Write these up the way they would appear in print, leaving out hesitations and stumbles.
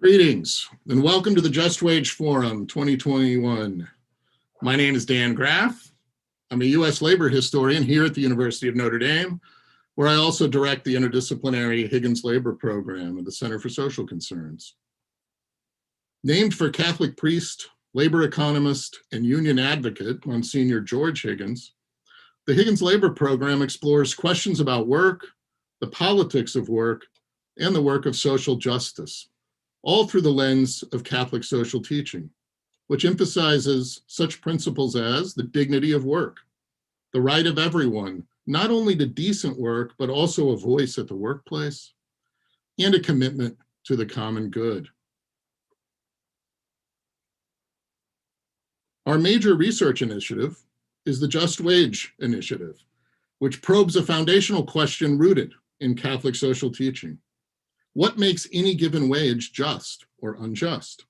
Greetings and welcome to the Just Wage Forum 2021. My name is Dan Graff. I'm a U.S. labor historian here at the University of Notre Dame, where I also direct the interdisciplinary Higgins Labor Program at the Center for Social Concerns. Named for Catholic priest, labor economist, and union advocate, Monsignor George Higgins, the Higgins Labor Program explores questions about work, the politics of work, and the work of social justice, all through the lens of Catholic social teaching, which emphasizes such principles as the dignity of work, the right of everyone, not only to decent work, but also a voice at the workplace, and a commitment to the common good. Our major research initiative is the Just Wage Initiative, which probes a foundational question rooted in Catholic social teaching. What makes any given wage just or unjust?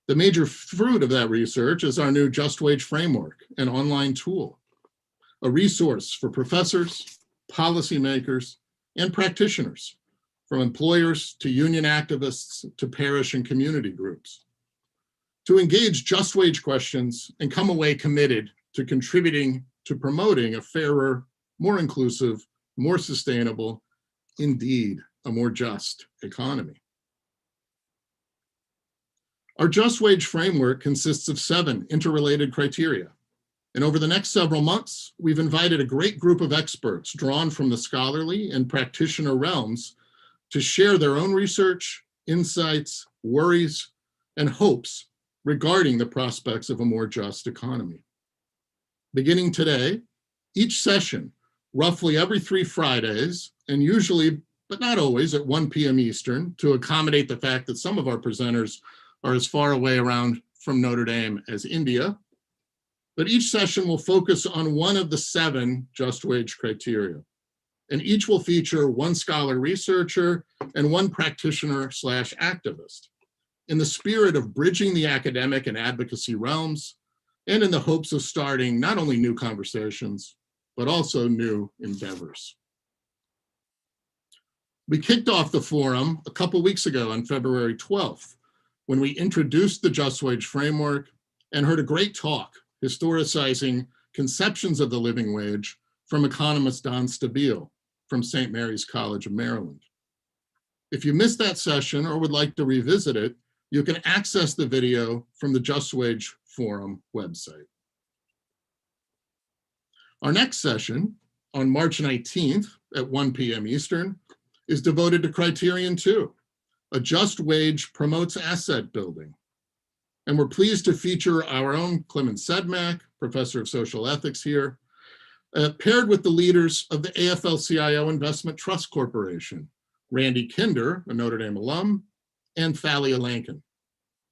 The major fruit of that research is our new Just Wage Framework, an online tool, a resource for professors, policymakers, and practitioners, from employers to union activists to parish and community groups, to engage just wage questions and come away committed to contributing to promoting a fairer, more inclusive, more sustainable, indeed, a more just economy. Our Just Wage Framework consists of 7 interrelated criteria. And over the next several months, we've invited a great group of experts drawn from the scholarly and practitioner realms to share their own research, insights, worries, and hopes regarding the prospects of a more just economy. Beginning today, each session, roughly every 3 Fridays, and usually but not always at 1 p.m. Eastern, to accommodate the fact that some of our presenters are as far away around from Notre Dame as India. But each session will focus on one of the 7 just wage criteria. And each will feature 1 scholar researcher and 1 practitioner/activist in the spirit of bridging the academic and advocacy realms, and in the hopes of starting not only new conversations, but also new endeavors. We kicked off the forum a couple weeks ago on February 12th, when we introduced the Just Wage Framework and heard a great talk historicizing conceptions of the living wage from economist Don Stabile from St. Mary's College of Maryland. If you missed that session or would like to revisit it, you can access the video from the Just Wage Forum website. Our next session on March 19th at 1 p.m. Eastern is devoted to Criterion 2, a just wage promotes asset building. And we're pleased to feature our own Clement Sedmak, professor of social ethics here, paired with the leaders of the AFL-CIO Investment Trust Corporation, Randy Kinder, a Notre Dame alum, and Thalia Lankin.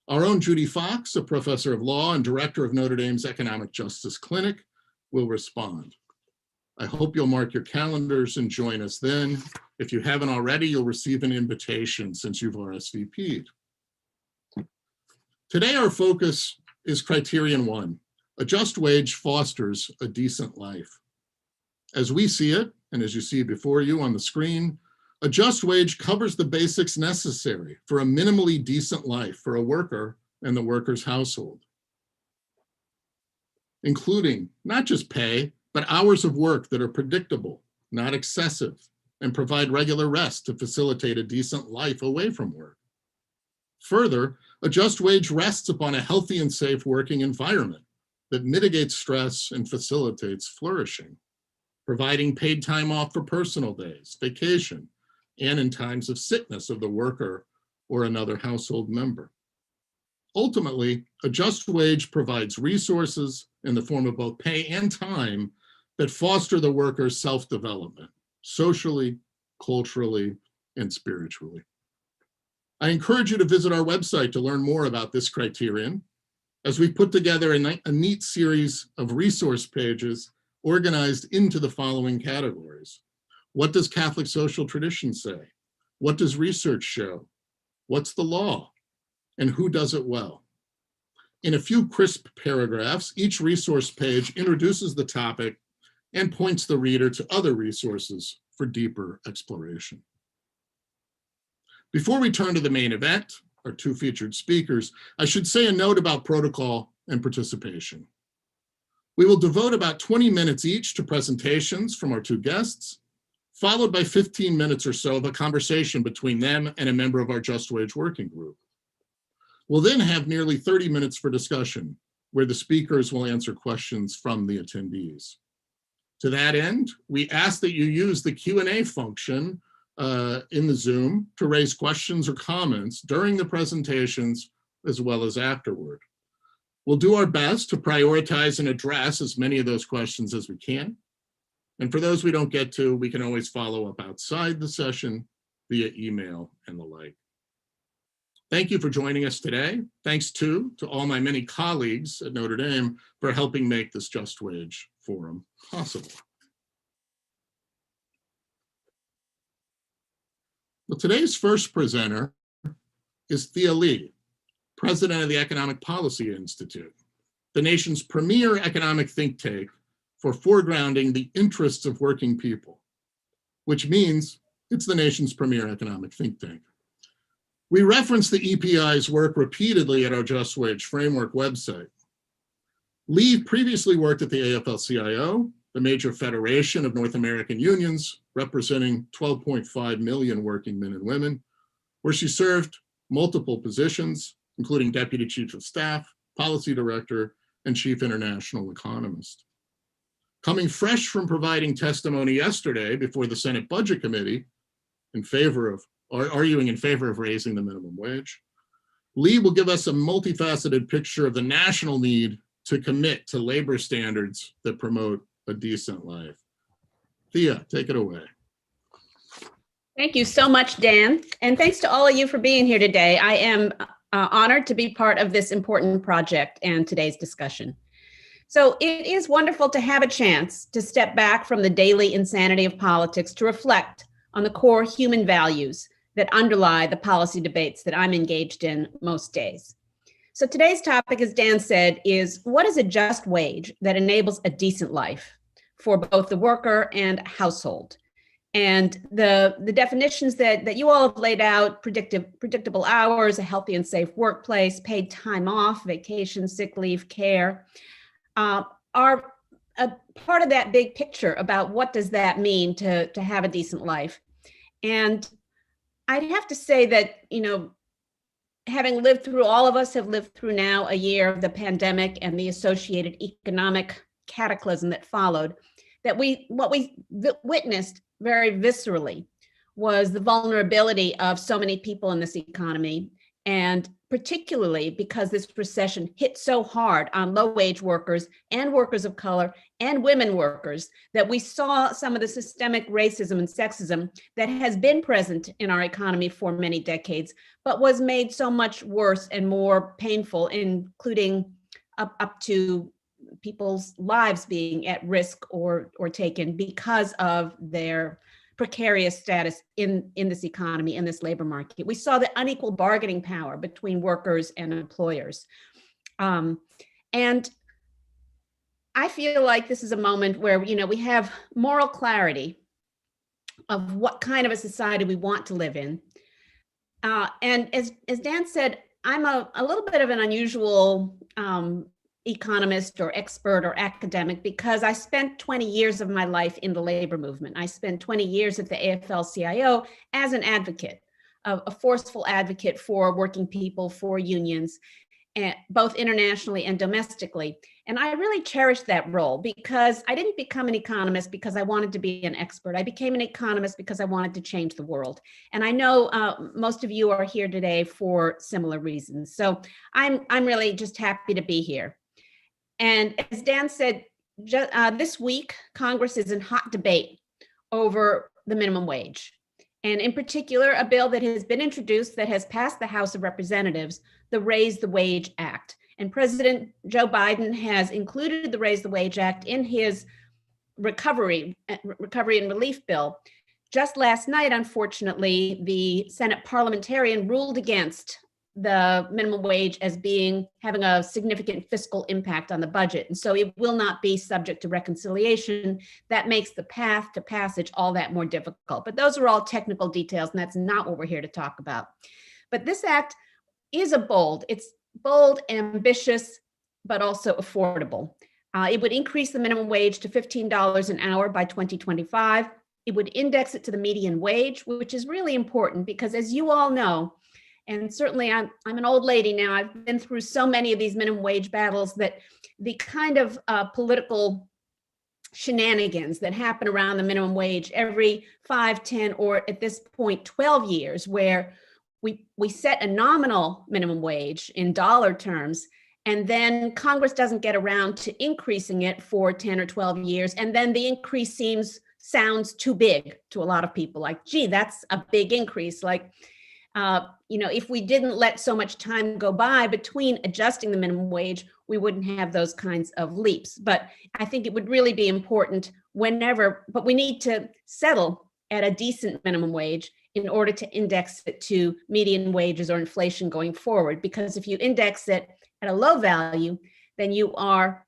Our own Judy Fox, a professor of law and director of Notre Dame's Economic Justice Clinic, will respond. I hope you'll mark your calendars and join us then. If you haven't already, you'll receive an invitation since you've RSVP'd. Today, our focus is Criterion One. A just wage fosters a decent life. As we see it, and as you see before you on the screen, a just wage covers the basics necessary for a minimally decent life for a worker and the worker's household, including not just pay, but hours of work that are predictable, not excessive, and provide regular rest to facilitate a decent life away from work. Further, a just wage rests upon a healthy and safe working environment that mitigates stress and facilitates flourishing, providing paid time off for personal days, vacation, and in times of sickness of the worker or another household member. Ultimately, a just wage provides resources in the form of both pay and time that foster the worker's self-development, socially, culturally, and spiritually. I encourage you to visit our website to learn more about this criterion, as we've put together a neat series of resource pages organized into the following categories. What does Catholic social tradition say? What does research show? What's the law? And who does it well? In a few crisp paragraphs, each resource page introduces the topic and points the reader to other resources for deeper exploration. Before we turn to the main event, our two featured speakers, I should say a note about protocol and participation. We will devote about 20 minutes each to presentations from our two guests, followed by 15 minutes or so of a conversation between them and a member of our Just Wage Working Group. We'll then have nearly 30 minutes for discussion, where the speakers will answer questions from the attendees. To that end, we ask that you use the Q&A function in the Zoom to raise questions or comments during the presentations as well as afterward. We'll do our best to prioritize and address as many of those questions as we can. And for those we don't get to, we can always follow up outside the session via email and the like. Thank you for joining us today. Thanks too to all my many colleagues at Notre Dame for helping make this Just Wage Forum possible. Well, today's first presenter is Thea Lee, president of the Economic Policy Institute, the nation's premier economic think tank for foregrounding the interests of working people, which means it's the nation's premier economic think tank. We reference the EPI's work repeatedly at our Just Wage Framework website. Lee previously worked at the AFL-CIO, the major federation of North American unions, representing 12.5 million working men and women, where she served multiple positions, including Deputy Chief of Staff, Policy Director, and Chief International Economist. Coming fresh from providing testimony yesterday before the Senate Budget Committee arguing in favor of raising the minimum wage, Lee will give us a multifaceted picture of the national need to commit to labor standards that promote a decent life. Thea, take it away. Thank you so much, Dan. And thanks to all of you for being here today. I am honored to be part of this important project and today's discussion. So it is wonderful to have a chance to step back from the daily insanity of politics to reflect on the core human values that underlie the policy debates that I'm engaged in most days. So today's topic, as Dan said, is what is a just wage that enables a decent life for both the worker and household? And the definitions that you all have laid out, predictable hours, a healthy and safe workplace, paid time off, vacation, sick leave, care, are a part of that big picture about what does that mean to have a decent life. And I'd have to say that, having lived through, all of us have lived through now a year of the pandemic and the associated economic cataclysm that followed, that what we witnessed very viscerally was the vulnerability of so many people in this economy, and particularly because this recession hit so hard on low-wage workers and workers of color and women workers, that we saw some of the systemic racism and sexism that has been present in our economy for many decades, but was made so much worse and more painful, including up to people's lives being at risk or taken because of their precarious status in this economy, in this labor market. We saw the unequal bargaining power between workers and employers. And I feel like this is a moment where, we have moral clarity of what kind of a society we want to live in. And as Dan said, I'm a little bit of an unusual economist or expert or academic because I spent 20 years of my life in the labor movement. I spent 20 years at the AFL-CIO as an advocate, a forceful advocate for working people, for unions, both internationally and domestically. And I really cherished that role because I didn't become an economist because I wanted to be an expert. I became an economist because I wanted to change the world. And I know most of you are here today for similar reasons. So I'm really just happy to be here. And as Dan said, this week, Congress is in hot debate over the minimum wage. And in particular, a bill that has been introduced that has passed the House of Representatives, the Raise the Wage Act. And President Joe Biden has included the Raise the Wage Act in his recovery and relief bill. Just last night, unfortunately, the Senate parliamentarian ruled against the minimum wage as having a significant fiscal impact on the budget. And so it will not be subject to reconciliation. That makes the path to passage all that more difficult. But those are all technical details, and that's not what we're here to talk about. But this act is it's bold, ambitious, but also affordable. It would increase the minimum wage to $15 an hour by 2025. It would index it to the median wage, which is really important because, as you all know, and certainly I'm an old lady now, I've been through so many of these minimum wage battles, that the kind of political shenanigans that happen around the minimum wage every 5, 10, or at this point, 12 years, where we set a nominal minimum wage in dollar terms, and then Congress doesn't get around to increasing it for 10 or 12 years. And then the increase sounds too big to a lot of people, like, gee, that's a big increase. Like, if we didn't let so much time go by between adjusting the minimum wage, we wouldn't have those kinds of leaps. But I think it would really be important but we need to settle at a decent minimum wage in order to index it to median wages or inflation going forward. Because if you index it at a low value, then you are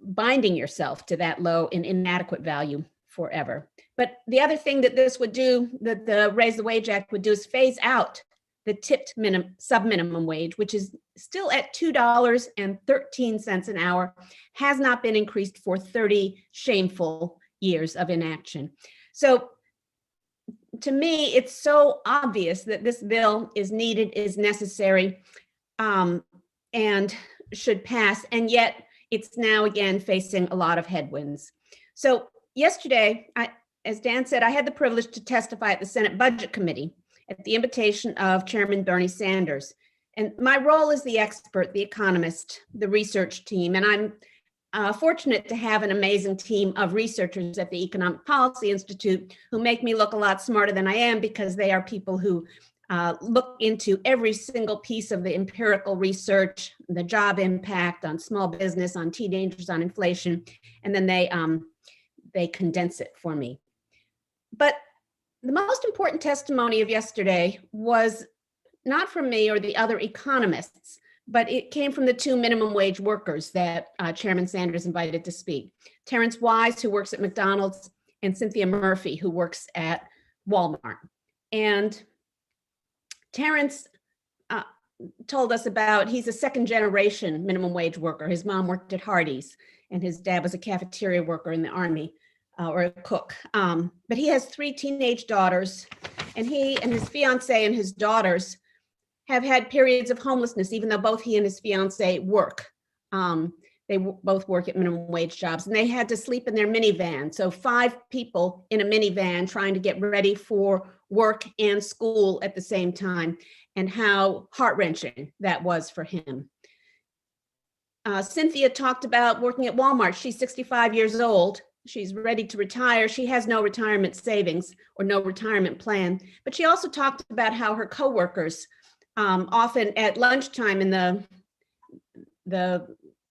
binding yourself to that low and inadequate value forever. But the other thing that this would do, that the Raise the Wage Act would do, is phase out the tipped sub-minimum wage, which is still at $2.13 an hour, has not been increased for 30 shameful years of inaction. So to me, it's so obvious that this bill is needed, is necessary, and should pass. And yet it's now again facing a lot of headwinds. So yesterday, as Dan said, I had the privilege to testify at the Senate Budget Committee at the invitation of Chairman Bernie Sanders. And my role is the expert, the economist, the research team. And I'm fortunate to have an amazing team of researchers at the Economic Policy Institute who make me look a lot smarter than I am, because they are people who look into every single piece of the empirical research, the job impact on small business, on teenagers, on inflation, and then they condense it for me. But the most important testimony of yesterday was not from me or the other economists, but it came from the two minimum wage workers that Chairman Sanders invited to speak. Terrence Wise, who works at McDonald's, and Cynthia Murphy, who works at Walmart. And Terrence told us about, he's a second generation minimum wage worker. His mom worked at Hardee's and his dad was a cafeteria worker in the Army, or a cook. But he has 3 teenage daughters, and he and his fiance and his daughters have had periods of homelessness, even though both he and his fiance work. They both work at minimum wage jobs, and they had to sleep in their minivan. So 5 people in a minivan trying to get ready for work and school at the same time, and how heart-wrenching that was for him. Cynthia talked about working at Walmart. She's 65 years old. She's ready to retire. She has no retirement savings or no retirement plan. But she also talked about how her coworkers, often at lunchtime in the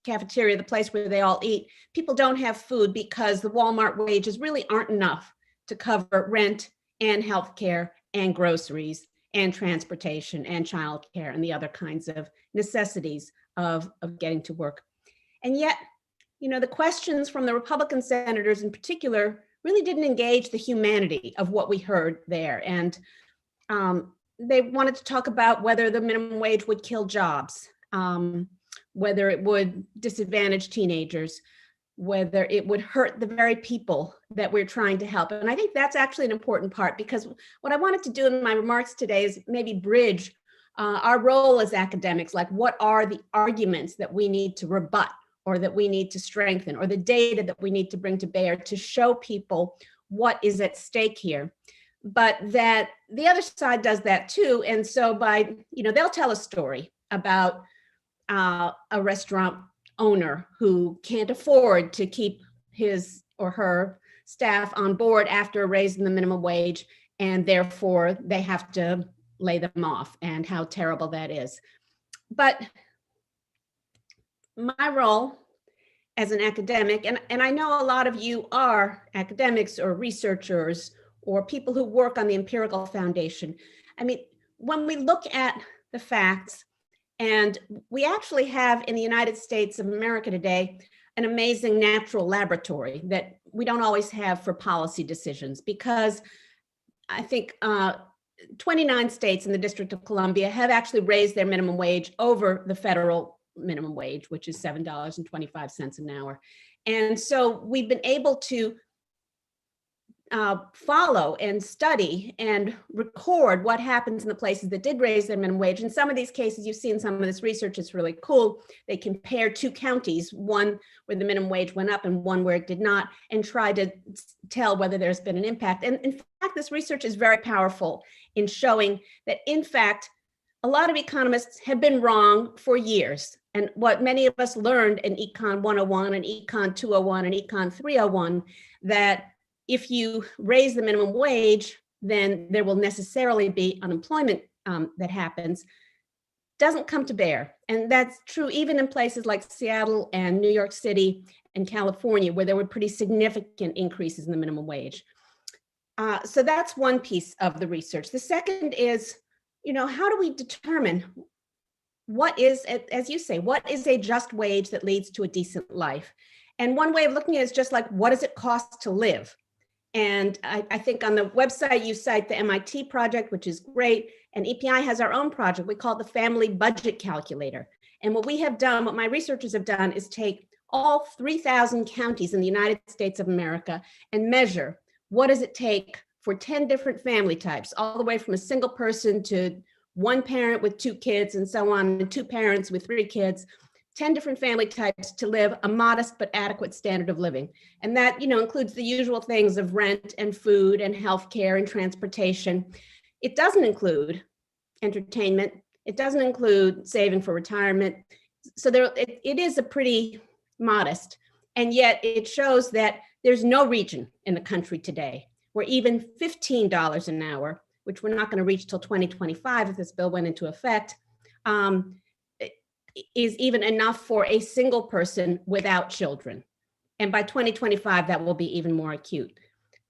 cafeteria, the place where they all eat, people don't have food because the Walmart wages really aren't enough to cover rent and healthcare and groceries and transportation and childcare and the other kinds of necessities of getting to work. And yet, the questions from the Republican senators in particular really didn't engage the humanity of what we heard there. And they wanted to talk about whether the minimum wage would kill jobs, whether it would disadvantage teenagers, whether it would hurt the very people that we're trying to help. And I think that's actually an important part, because what I wanted to do in my remarks today is maybe bridge our role as academics. Like, what are the arguments that we need to rebut, or that we need to strengthen, or the data that we need to bring to bear to show people what is at stake here? But that the other side does that too. And so they'll tell a story about a restaurant owner who can't afford to keep his or her staff on board after raising the minimum wage, and therefore they have to lay them off, and how terrible that is. But my role as an academic, and I know a lot of you are academics or researchers or people who work on the empirical foundation. I mean, when we look at the facts, and we actually have in the United States of America today an amazing natural laboratory that we don't always have for policy decisions, because I think 29 states in the District of Columbia have actually raised their minimum wage over the federal minimum wage, which is $7.25 an hour. And so we've been able to follow and study and record what happens in the places that did raise their minimum wage. In some of these cases, you've seen some of this research, it's really cool. They compare two counties, one where the minimum wage went up and one where it did not, and try to tell whether there's been an impact. And in fact, this research is very powerful in showing that, in fact, a lot of economists have been wrong for years. And what many of us learned in Econ 101 and Econ 201 and Econ 301, that if you raise the minimum wage, then there will necessarily be unemployment that happens, doesn't come to bear. And that's true even in places like Seattle and New York City and California, where there were pretty significant increases in the minimum wage. So that's one piece of the research. The second is, how do we determine what is, as you say, what is a just wage that leads to a decent life? And one way of looking at it is just like, what does it cost to live? And I think on the website, you cite the MIT project, which is great. And EPI has our own project. We call it the Family Budget Calculator. And what we have done, what my researchers have done, is take all 3,000 counties in the United States of America and measure what does it take for 10 different family types, all the way from a single person to one parent with 2 kids and so on, and 2 parents with 3 kids, 10 different family types to live a modest but adequate standard of living. And that, includes the usual things of rent and food and healthcare and transportation. It doesn't include entertainment. It doesn't include saving for retirement. So it is a pretty modest, and yet it shows that there's no region in the country today where even $15 an hour, which we're not going to reach till 2025 if this bill went into effect, is even enough for a single person without children. And by 2025, that will be even more acute.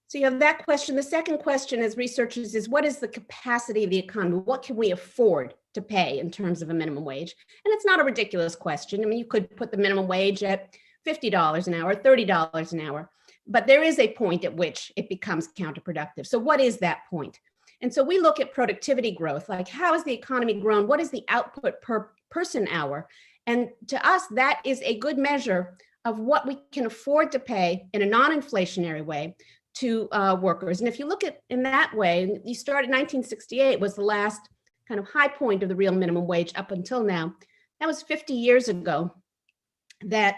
So you have that question. The second question as researchers is, what is the capacity of the economy? What can we afford to pay in terms of a minimum wage? And it's not a ridiculous question. I mean, you could put the minimum wage at $50 an hour, $30 an hour, but there is a point at which it becomes counterproductive. So what is that point? And so we look at productivity growth, like how has the economy grown? What is the output per person hour? And to us, that is a good measure of what we can afford to pay in a non-inflationary way to workers. And if you look at in that way, you start at 1968 was the last kind of high point of the real minimum wage up until now. That was 50 years ago. That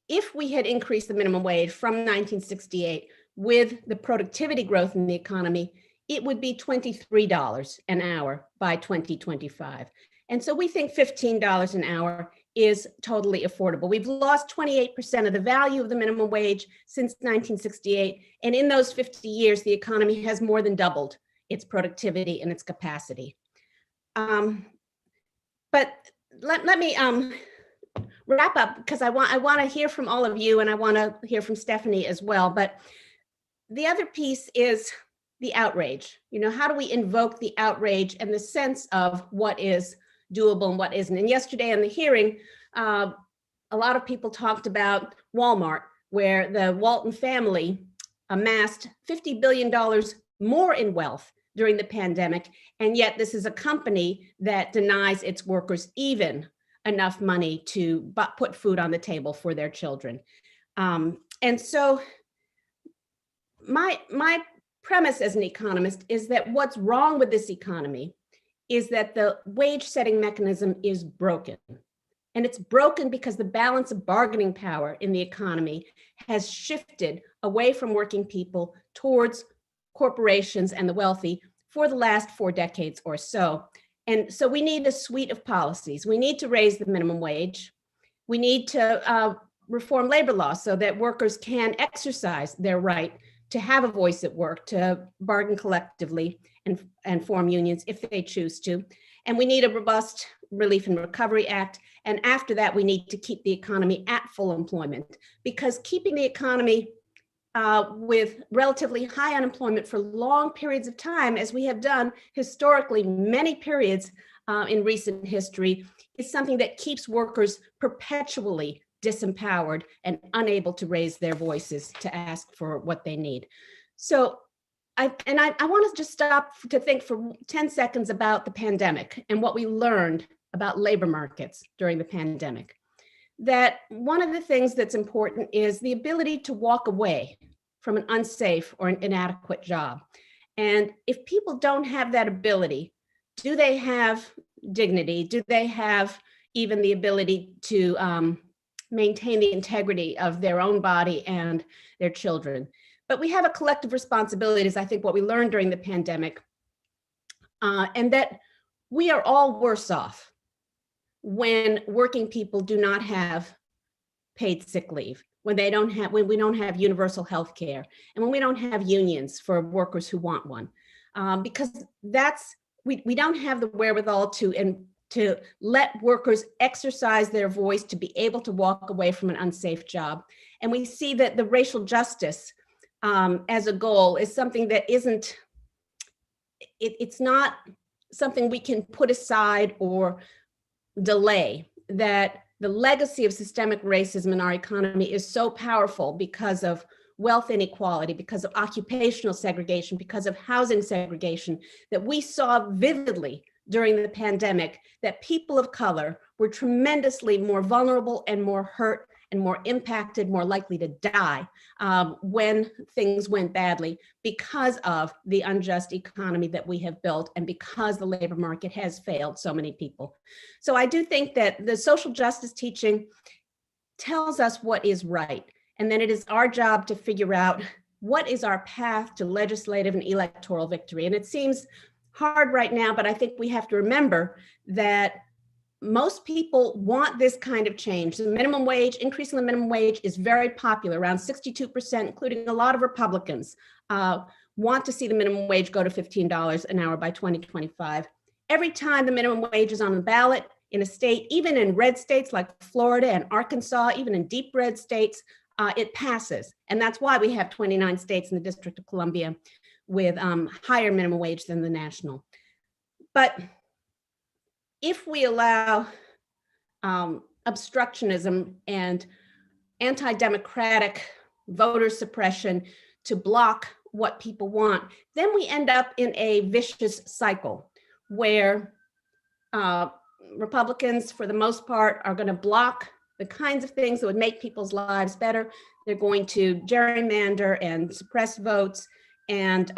if we had increased the minimum wage from 1968 with the productivity growth in the economy, it would be $23 an hour by 2025. And so we think $15 an hour is totally affordable. We've lost 28% of the value of the minimum wage since 1968. And in those 50 years, the economy has more than doubled its productivity and its capacity. But let me wrap up, because I want to hear from all of you, and I want to hear from Stephanie as well. But the other piece is the outrage. How do we invoke the outrage and the sense of what is doable and what isn't? And yesterday in the hearing, a lot of people talked about Walmart, where the Walton family amassed $50 billion more in wealth during the pandemic. And yet this is a company that denies its workers even enough money to put food on the table for their children. And so my premise as an economist is that what's wrong with this economy is that the wage setting mechanism is broken. And it's broken because the balance of bargaining power in the economy has shifted away from working people towards corporations and the wealthy for the last 4 decades or so. And so we need a suite of policies. We need to raise the minimum wage. We need to reform labor law so that workers can exercise their right to have a voice at work, to bargain collectively and form unions if they choose to. And we need a robust Relief and Recovery Act. And after that, we need to keep the economy at full employment, because keeping the economy with relatively high unemployment for long periods of time, as we have done historically, many periods in recent history, is something that keeps workers perpetually disempowered and unable to raise their voices to ask for what they need. So I want to just stop to think for 10 seconds about the pandemic and what we learned about labor markets during the pandemic. That one of the things that's important is the ability to walk away from an unsafe or an inadequate job. And if people don't have that ability, do they have dignity? Do they have even the ability to maintain the integrity of their own body and their children? But we have a collective responsibility, is I think what we learned during the pandemic, and that we are all worse off when working people do not have paid sick leave, when we don't have universal health care, and when we don't have unions for workers who want one, because we don't have the wherewithal to let workers exercise their voice, to be able to walk away from an unsafe job. And we see that the racial justice as a goal is something that it's not something we can put aside or delay, that the legacy of systemic racism in our economy is so powerful because of wealth inequality, because of occupational segregation, because of housing segregation, that we saw vividly during the pandemic that people of color were tremendously more vulnerable and more hurt and more impacted, more likely to die when things went badly because of the unjust economy that we have built and because the labor market has failed so many people. So I do think that the social justice teaching tells us what is right. And then it is our job to figure out what is our path to legislative and electoral victory. And it seems hard right now, but I think we have to remember that most people want this kind of change. The minimum wage, increasing the minimum wage is very popular. Around 62%, including a lot of Republicans, want to see the minimum wage go to $15 an hour by 2025. Every time the minimum wage is on the ballot in a state, even in red states like Florida and Arkansas, even in deep red states, it passes. And that's why we have 29 states in the District of Columbia with higher minimum wage than the national. But if we allow obstructionism and anti-democratic voter suppression to block what people want, then we end up in a vicious cycle where Republicans, for the most part, are going to block the kinds of things that would make people's lives better. They're going to gerrymander and suppress votes and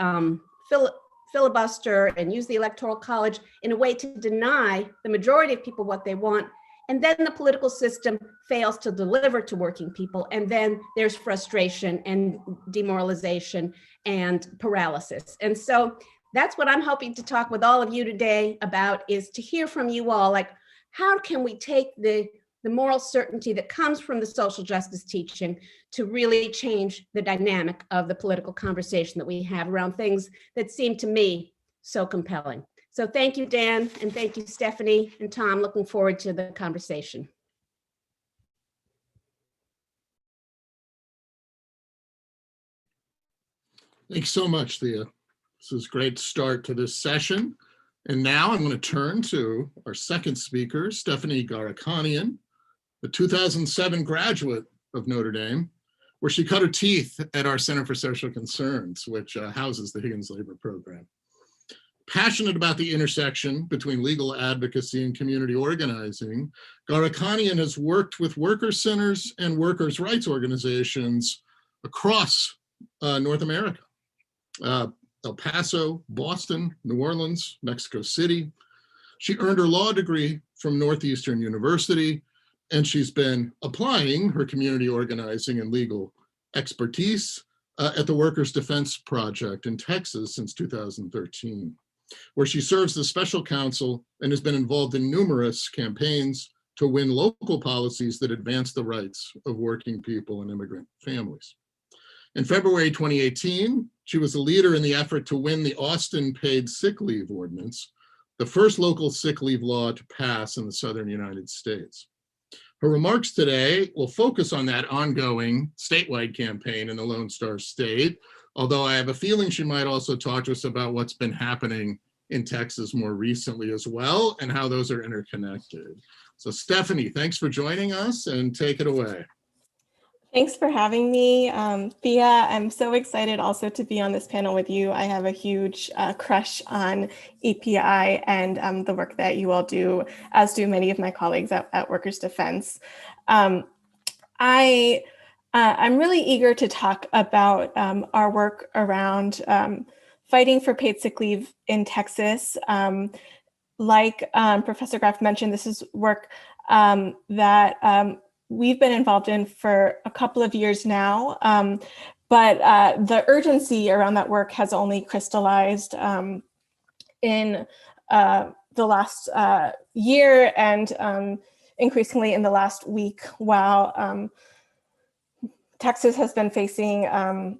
filibuster and use the Electoral College in a way to deny the majority of people what they want. And then the political system fails to deliver to working people. And then there's frustration and demoralization and paralysis. And so that's what I'm hoping to talk with all of you today about, is to hear from you all, like, how can we take the moral certainty that comes from the social justice teaching to really change the dynamic of the political conversation that we have around things that seem to me so compelling. So thank you, Dan, and thank you, Stephanie and Tom. Looking forward to the conversation. Thanks so much, Thea. This is a great start to this session. And now I'm going to turn to our second speaker, Stephanie Garakanian, the 2007 graduate of Notre Dame, where she cut her teeth at our Center for Social Concerns, which houses the Higgins Labor Program. Passionate about the intersection between legal advocacy and community organizing, Garakanian has worked with worker centers and workers' rights organizations across North America. El Paso, Boston, New Orleans, Mexico City. She earned her law degree from Northeastern University, and she's been applying her community organizing and legal expertise at the Workers' Defense Project in Texas since 2013, where she serves the special counsel and has been involved in numerous campaigns to win local policies that advance the rights of working people and immigrant families. In February 2018, she was a leader in the effort to win the Austin Paid Sick Leave Ordinance, the first local sick leave law to pass in the Southern United States. Her remarks today will focus on that ongoing statewide campaign in the Lone Star State, although I have a feeling she might also talk to us about what's been happening in Texas more recently as well, and how those are interconnected. So Stephanie, thanks for joining us, and take it away. Thanks for having me, Thea. I'm so excited also to be on this panel with you. I have a huge crush on EPI and the work that you all do, as do many of my colleagues at Workers' Defense. I'm really eager to talk about our work around fighting for paid sick leave in Texas. Like Professor Graff mentioned, this is work that we've been involved in for a couple of years now, but the urgency around that work has only crystallized in the last year and increasingly in the last week, while Texas has been facing a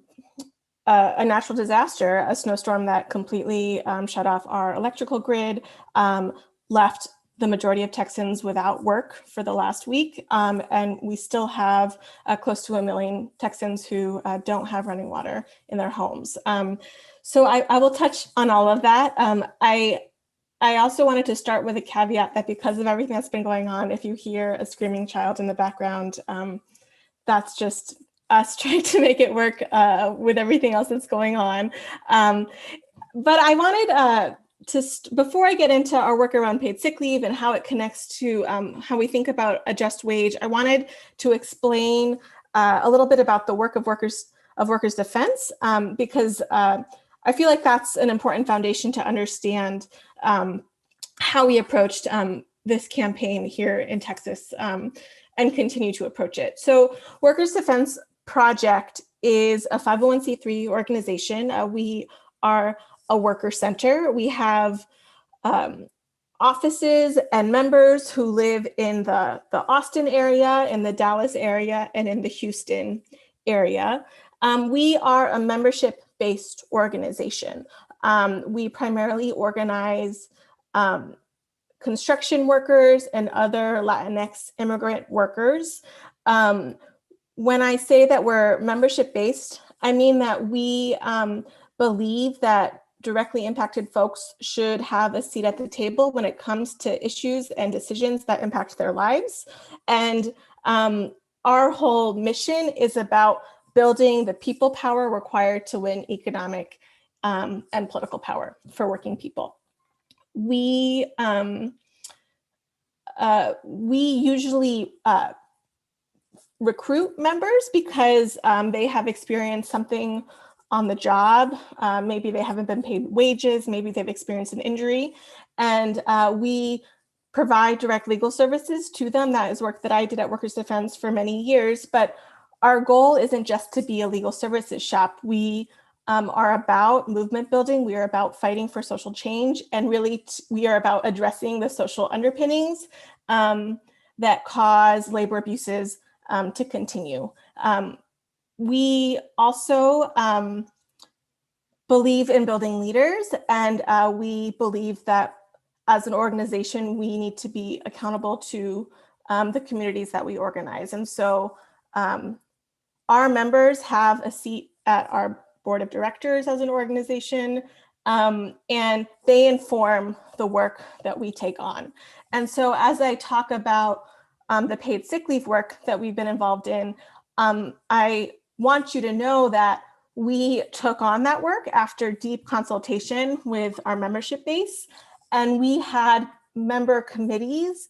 natural disaster, a snowstorm that completely shut off our electrical grid, left the majority of Texans without work for the last week. And we still have close to 1 million Texans who don't have running water in their homes. So I will touch on all of that. I also wanted to start with a caveat that because of everything that's been going on, if you hear a screaming child in the background, that's just us trying to make it work with everything else that's going on. But I wanted before I get into our work around paid sick leave and how it connects to how we think about a just wage, I wanted to explain a little bit about the work of Workers' Defense, because I feel like that's an important foundation to understand how we approached this campaign here in Texas and continue to approach it. So Workers' Defense Project is a 501c3 organization. We are a worker center. We have offices and members who live in the Austin area, in the Dallas area, and in the Houston area. We are a membership-based organization. We primarily organize construction workers and other Latinx immigrant workers. When I say that we're membership-based, I mean that we believe that directly impacted folks should have a seat at the table when it comes to issues and decisions that impact their lives. And our whole mission is about building the people power required to win economic and political power for working people. We usually recruit members because they have experienced something on the job. Maybe they haven't been paid wages, maybe they've experienced an injury, and we provide direct legal services to them. That is work that I did at Workers' Defense for many years, but our goal isn't just to be a legal services shop. We are about movement building, we are about fighting for social change, and really we are about addressing the social underpinnings that cause labor abuses to continue. We also believe in building leaders, and we believe that as an organization, we need to be accountable to the communities that we organize. And so our members have a seat at our board of directors as an organization, and they inform the work that we take on. And so as I talk about the paid sick leave work that we've been involved in, I want you to know that we took on that work after deep consultation with our membership base, and we had member committees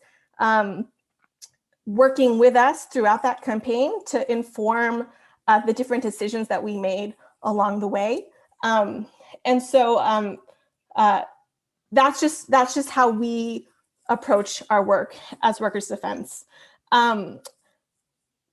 working with us throughout that campaign to inform the different decisions that we made along the way. And so that's just how we approach our work as Workers' Defense.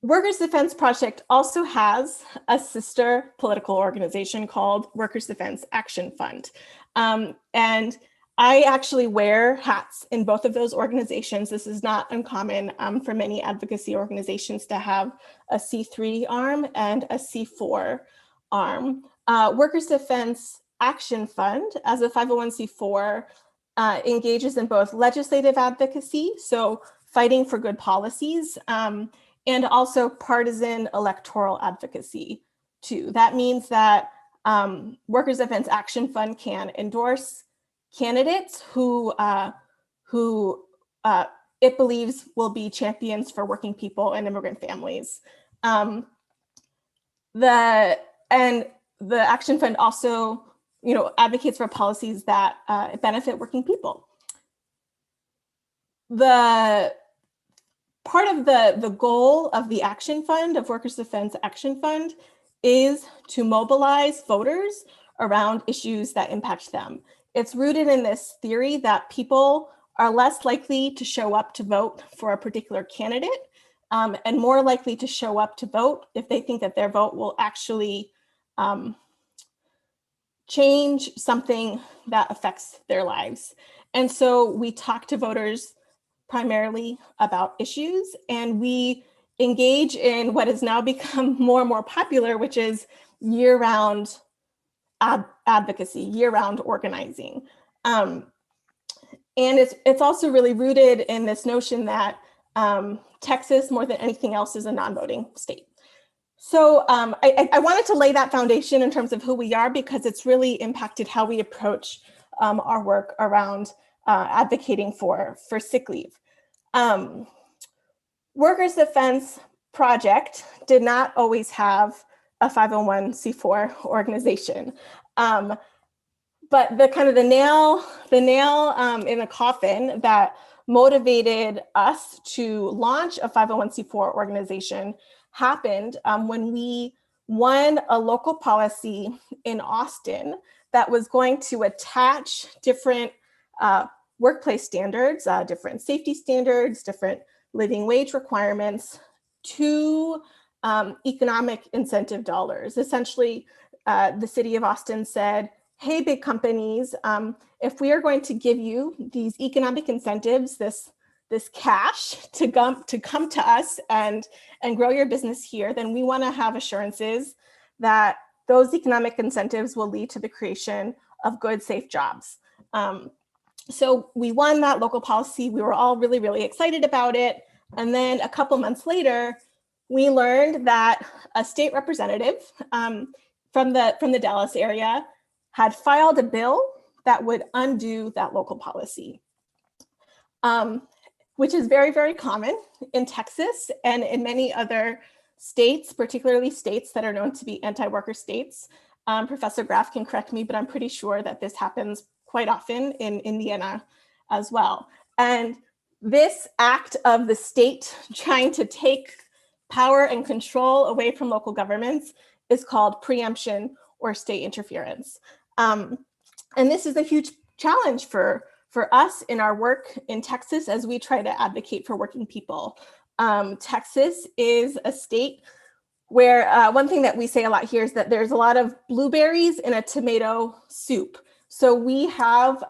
Workers' Defense Project also has a sister political organization called Workers' Defense Action Fund. And I actually wear hats in both of those organizations. This is not uncommon for many advocacy organizations to have a C3 arm and a C4 arm. Workers' Defense Action Fund, as a 501c4, engages in both legislative advocacy, so fighting for good policies, and also partisan electoral advocacy too. That means that Workers' Defense Action Fund can endorse candidates who it believes will be champions for working people and immigrant families. The Action Fund also, advocates for policies that benefit working people. The part of the goal of the Action Fund, of Workers' Defense Action Fund, is to mobilize voters around issues that impact them. It's rooted in this theory that people are less likely to show up to vote for a particular candidate and more likely to show up to vote if they think that their vote will actually change something that affects their lives. And so we talk to voters primarily about issues, and we engage in what has now become more and more popular, which is year-round advocacy, year-round organizing. And it's also really rooted in this notion that Texas, more than anything else, is a non-voting state. So I wanted to lay that foundation in terms of who we are, because it's really impacted how we approach our work around advocating for sick leave. Workers' Defense Project did not always have a 501c4 organization. But the nail in the coffin that motivated us to launch a 501c4 organization happened when we won a local policy in Austin that was going to attach different workplace standards, different safety standards, different living wage requirements to economic incentive dollars. Essentially, the city of Austin said, hey, big companies, if we are going to give you these economic incentives, this cash to come to us and grow your business here, then we want to have assurances that those economic incentives will lead to the creation of good, safe jobs. So we won that local policy. We were all really, really excited about it. And then a couple months later, we learned that a state representative from the Dallas area had filed a bill that would undo that local policy, which is very, very common in Texas and in many other states, particularly states that are known to be anti-worker states. Professor Graf can correct me, but I'm pretty sure that this happens quite often in Indiana as well. And this act of the state trying to take power and control away from local governments is called preemption or state interference. And this is a huge challenge for us in our work in Texas as we try to advocate for working people. Texas is a state where one thing that we say a lot here is that there's a lot of blueberries in a tomato soup. So we have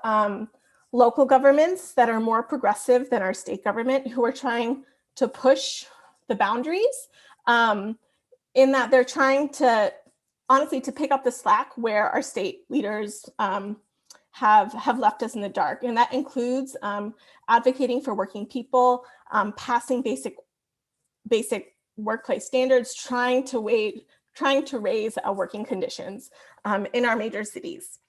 local governments that are more progressive than our state government who are trying to push the boundaries in that they're trying to, honestly, to pick up the slack where our state leaders have left us in the dark. And that includes advocating for working people, passing basic workplace standards, trying to raise working conditions in our major cities.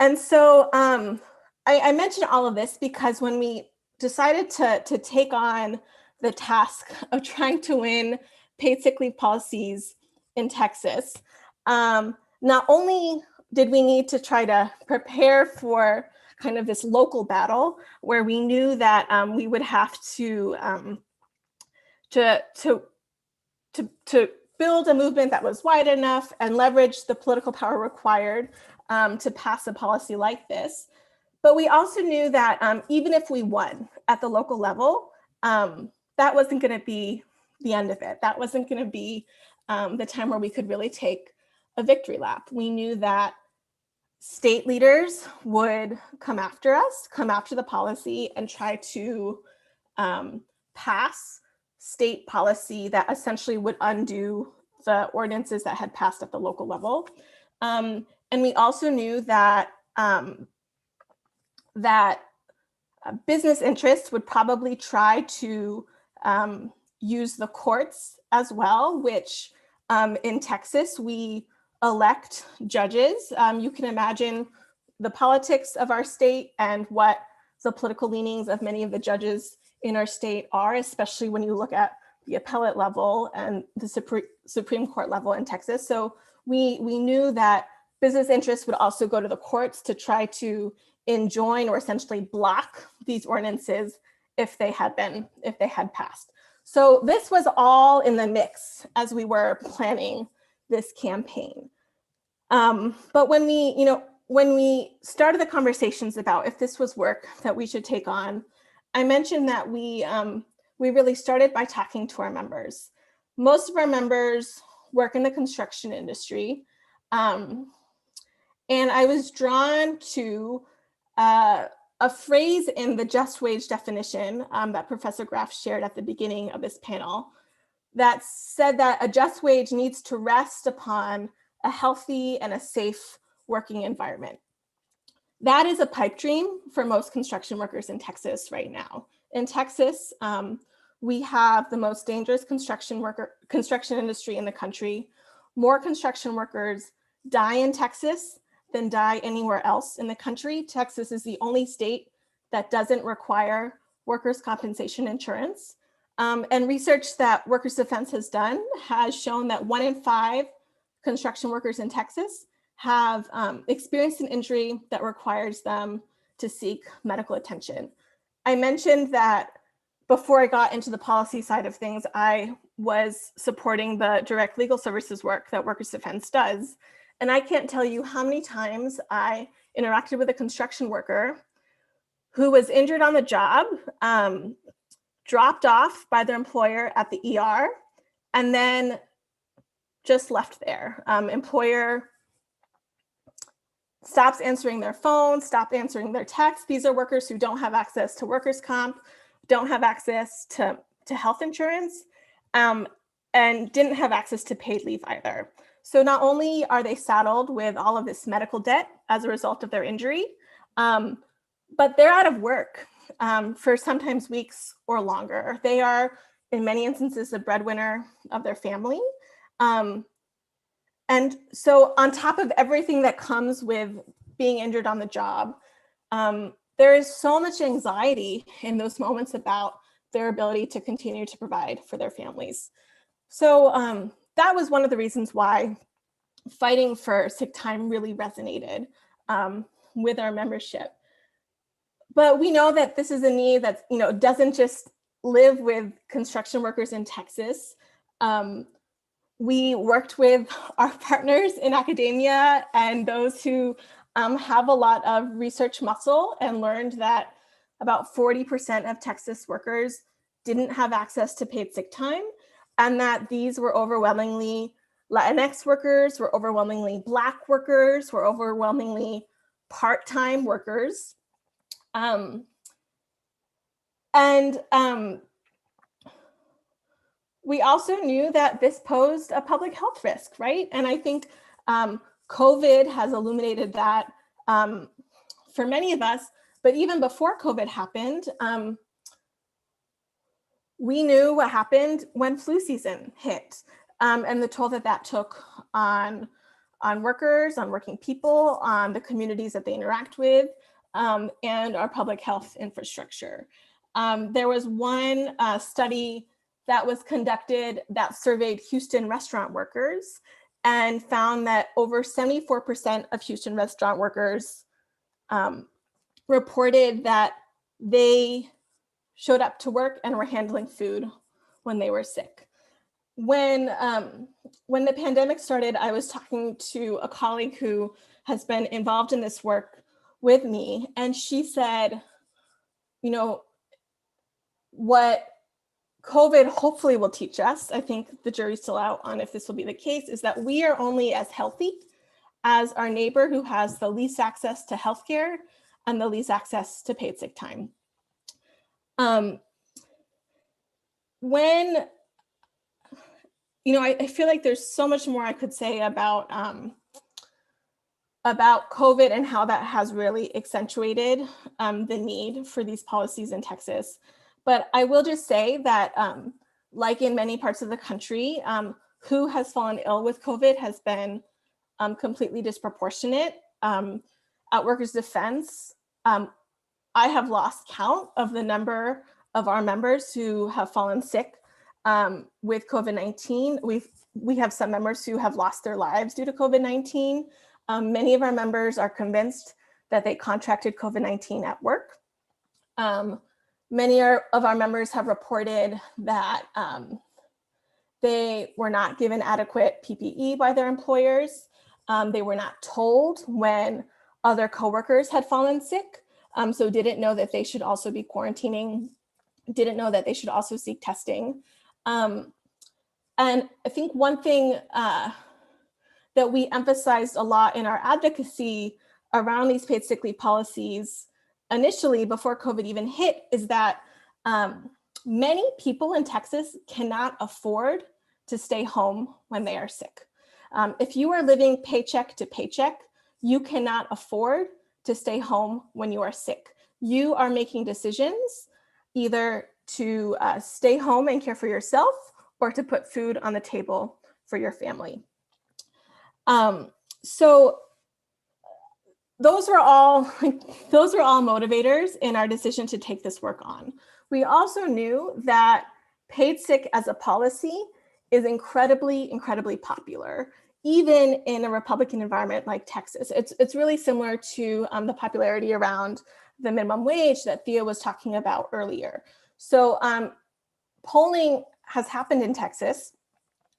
And so I mention all of this because when we decided to take on the task of trying to win paid sick leave policies in Texas, not only did we need to try to prepare for kind of this local battle where we knew that we would have to build a movement that was wide enough and leverage the political power required to pass a policy like this. But we also knew that even if we won at the local level, that wasn't going to be the end of it. That wasn't going to be the time where we could really take a victory lap. We knew that state leaders would come after us, come after the policy, and try to pass state policy that essentially would undo the ordinances that had passed at the local level. And we also knew that business interests would probably try to use the courts as well, which in Texas, we elect judges. You can imagine the politics of our state and what the political leanings of many of the judges in our state are, especially when you look at the appellate level and the Supreme Court level in Texas. So we knew that business interests would also go to the courts to try to enjoin or essentially block these ordinances if they had passed. So this was all in the mix as we were planning this campaign. But when we started the conversations about if this was work that we should take on, I mentioned that we really started by talking to our members. Most of our members work in the construction industry. And I was drawn to a phrase in the just wage definition that Professor Graff shared at the beginning of this panel that said that a just wage needs to rest upon a healthy and a safe working environment. That is a pipe dream for most construction workers in Texas right now. In Texas, we have the most dangerous construction industry in the country. More construction workers die in Texas than die anywhere else in the country. Texas is the only state that doesn't require workers' compensation insurance. And research that Workers' Defense has done has shown that 1 in 5 construction workers in Texas have experienced an injury that requires them to seek medical attention. I mentioned that before I got into the policy side of things, I was supporting the direct legal services work that Workers' Defense does. And I can't tell you how many times I interacted with a construction worker who was injured on the job, dropped off by their employer at the ER, and then just left there. Employer stops answering their phone, stopped answering their texts. These are workers who don't have access to workers' comp, don't have access to health insurance, and didn't have access to paid leave either. So not only are they saddled with all of this medical debt as a result of their injury, but they're out of work for sometimes weeks or longer. They are, in many instances, the breadwinner of their family. And so on top of everything that comes with being injured on the job, there is so much anxiety in those moments about their ability to continue to provide for their families. So that was one of the reasons why fighting for sick time really resonated with our membership. But we know that this is a need that doesn't just live with construction workers in Texas. We worked with our partners in academia and those who have a lot of research muscle and learned that about 40% of Texas workers didn't have access to paid sick time, and that these were overwhelmingly Latinx workers, were overwhelmingly Black workers, were overwhelmingly part-time workers. We also knew that this posed a public health risk, right? And I think COVID has illuminated that for many of us, but even before COVID happened, we knew what happened when flu season hit and the toll that that took on workers, on working people, on the communities that they interact with, and our public health infrastructure. There was one study that was conducted that surveyed Houston restaurant workers and found that over 74% of Houston restaurant workers reported that they showed up to work and were handling food when they were sick. When the pandemic started, I was talking to a colleague who has been involved in this work with me, and she said, what COVID hopefully will teach us, I think the jury's still out on if this will be the case, is that we are only as healthy as our neighbor who has the least access to healthcare and the least access to paid sick time. I feel like there's so much more I could say about COVID and how that has really accentuated the need for these policies in Texas. But I will just say that, like in many parts of the country, who has fallen ill with COVID has been completely disproportionate. At Workers' Defense, I have lost count of the number of our members who have fallen sick with COVID-19. We have some members who have lost their lives due to COVID-19. Many of our members are convinced that they contracted COVID-19 at work. Many of our members have reported that they were not given adequate PPE by their employers. They were not told when other coworkers had fallen sick, so didn't know that they should also be quarantining, didn't know that they should also seek testing. And I think one thing that we emphasized a lot in our advocacy around these paid sick leave policies initially before COVID even hit is that many people in Texas cannot afford to stay home when they are sick. If you are living paycheck to paycheck, you cannot afford to stay home when you are sick. You are making decisions either to stay home and care for yourself or to put food on the table for your family. So those were all motivators in our decision to take this work on. We also knew that paid sick as a policy is incredibly, incredibly popular, even in a Republican environment like Texas. It's really similar to the popularity around the minimum wage that Thea was talking about earlier. So polling has happened in Texas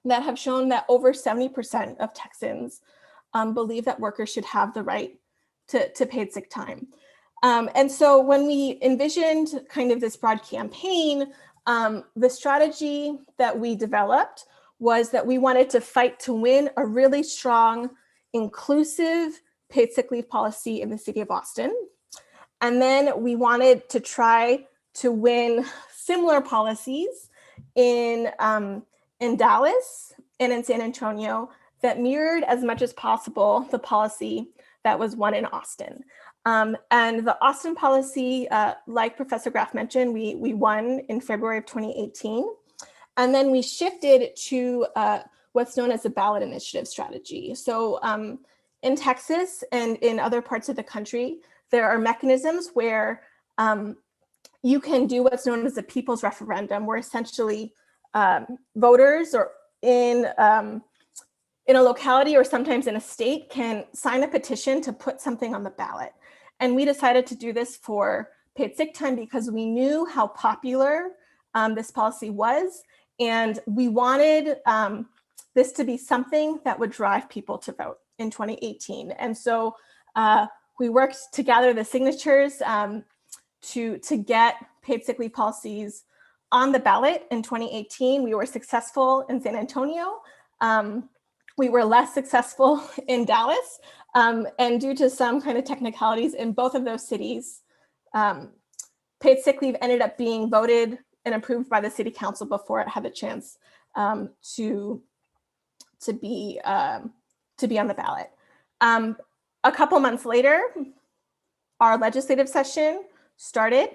that have shown that over 70% of Texans believe that workers should have the right to paid sick time. And so when we envisioned kind of this broad campaign, the strategy that we developed was that we wanted to fight to win a really strong, inclusive paid sick leave policy in the city of Austin. And then we wanted to try to win similar policies in Dallas and in San Antonio that mirrored as much as possible the policy that was won in Austin. And the Austin policy, like Professor Graf mentioned, we won in February of 2018. And then we shifted to what's known as the ballot initiative strategy. So in Texas and in other parts of the country, there are mechanisms where you can do what's known as a people's referendum, where essentially voters or in a locality or sometimes in a state can sign a petition to put something on the ballot. And we decided to do this for paid sick time because we knew how popular this policy was. And we wanted this to be something that would drive people to vote in 2018. And so we worked to gather the signatures to get paid sick leave policies on the ballot in 2018. We were successful in San Antonio. We were less successful in Dallas. And due to some kind of technicalities in both of those cities, paid sick leave ended up being voted and approved by the city council before it had the chance to be on the ballot. A couple months later, our legislative session started.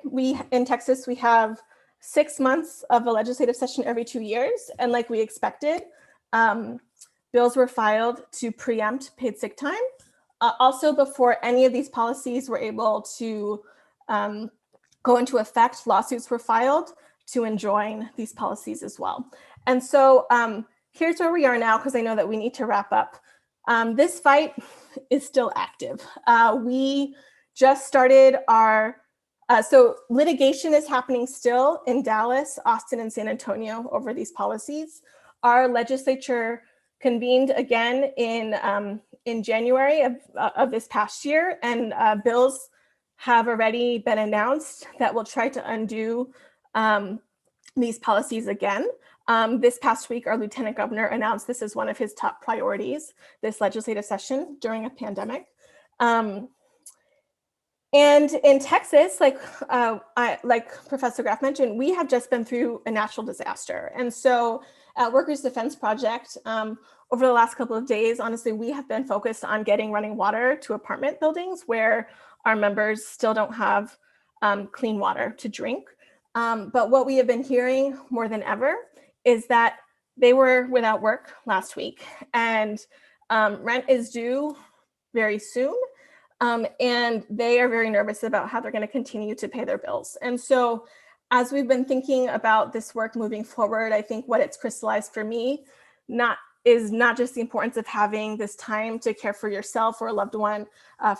In Texas, we have 6 months of a legislative session every 2 years. And like we expected, bills were filed to preempt paid sick time. Also, before any of these policies were able to go into effect, lawsuits were filed to enjoin these policies as well. And so here's where we are now, because I know that we need to wrap up. This fight is still active. We just started so litigation is happening still in Dallas, Austin, and San Antonio over these policies. Our legislature convened again in January of this past year, and bills have already been announced that will try to undo these policies again. This past week, our lieutenant governor announced this as one of his top priorities, this legislative session during a pandemic. And in Texas, like Professor Graf mentioned, we have just been through a natural disaster. And so at Workers Defense Project, over the last couple of days, honestly, we have been focused on getting running water to apartment buildings where our members still don't have clean water to drink. But what we have been hearing more than ever is that they were without work last week, and rent is due very soon. And they are very nervous about how they're going to continue to pay their bills. And so as we've been thinking about this work moving forward, I think what it's crystallized for me is not just the importance of having this time to care for yourself or a loved one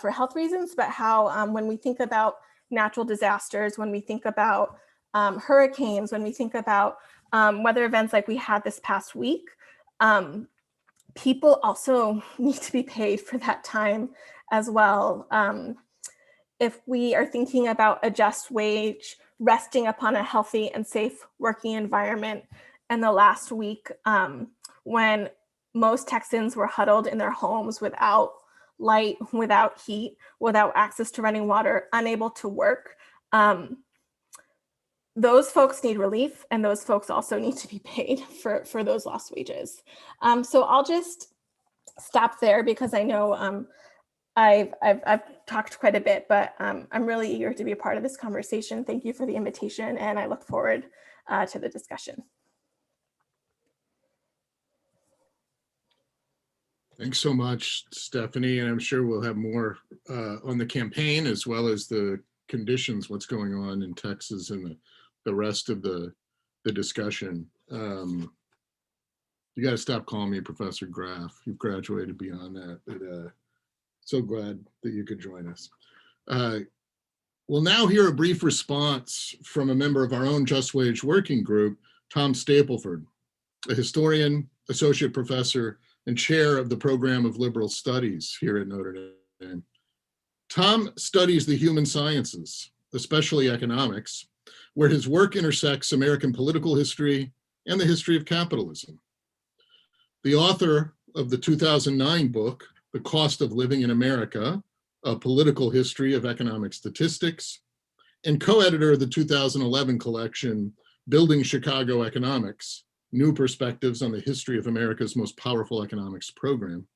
for health reasons, but how when we think about natural disasters, when we think about hurricanes, when we think about weather events like we had this past week, people also need to be paid for that time as well. If we are thinking about a just wage resting upon a healthy and safe working environment, and the last week when most Texans were huddled in their homes without light, without heat, without access to running water, unable to work, those folks need relief, and those folks also need to be paid for those lost wages. So I'll just stop there because I know I've talked quite a bit, but I'm really eager to be a part of this conversation. Thank you for the invitation, and I look forward to the discussion. Thanks so much, Stephanie, and I'm sure we'll have more on the campaign as well as the conditions, what's going on in Texas and the rest of the discussion. You got to stop calling me Professor Graff. You've graduated beyond that. But, so glad that you could join us. We'll now hear a brief response from a member of our own Just Wage Working Group, Tom Stapleford, a historian, associate professor, and chair of the program of liberal studies here at Notre Dame. Tom studies the human sciences, especially economics, where his work intersects American political history and the history of capitalism. The author of the 2009 book, The Cost of Living in America, A Political History of Economic Statistics, and co-editor of the 2011 collection, Building Chicago Economics, New Perspectives on the History of America's Most Powerful Economics Program.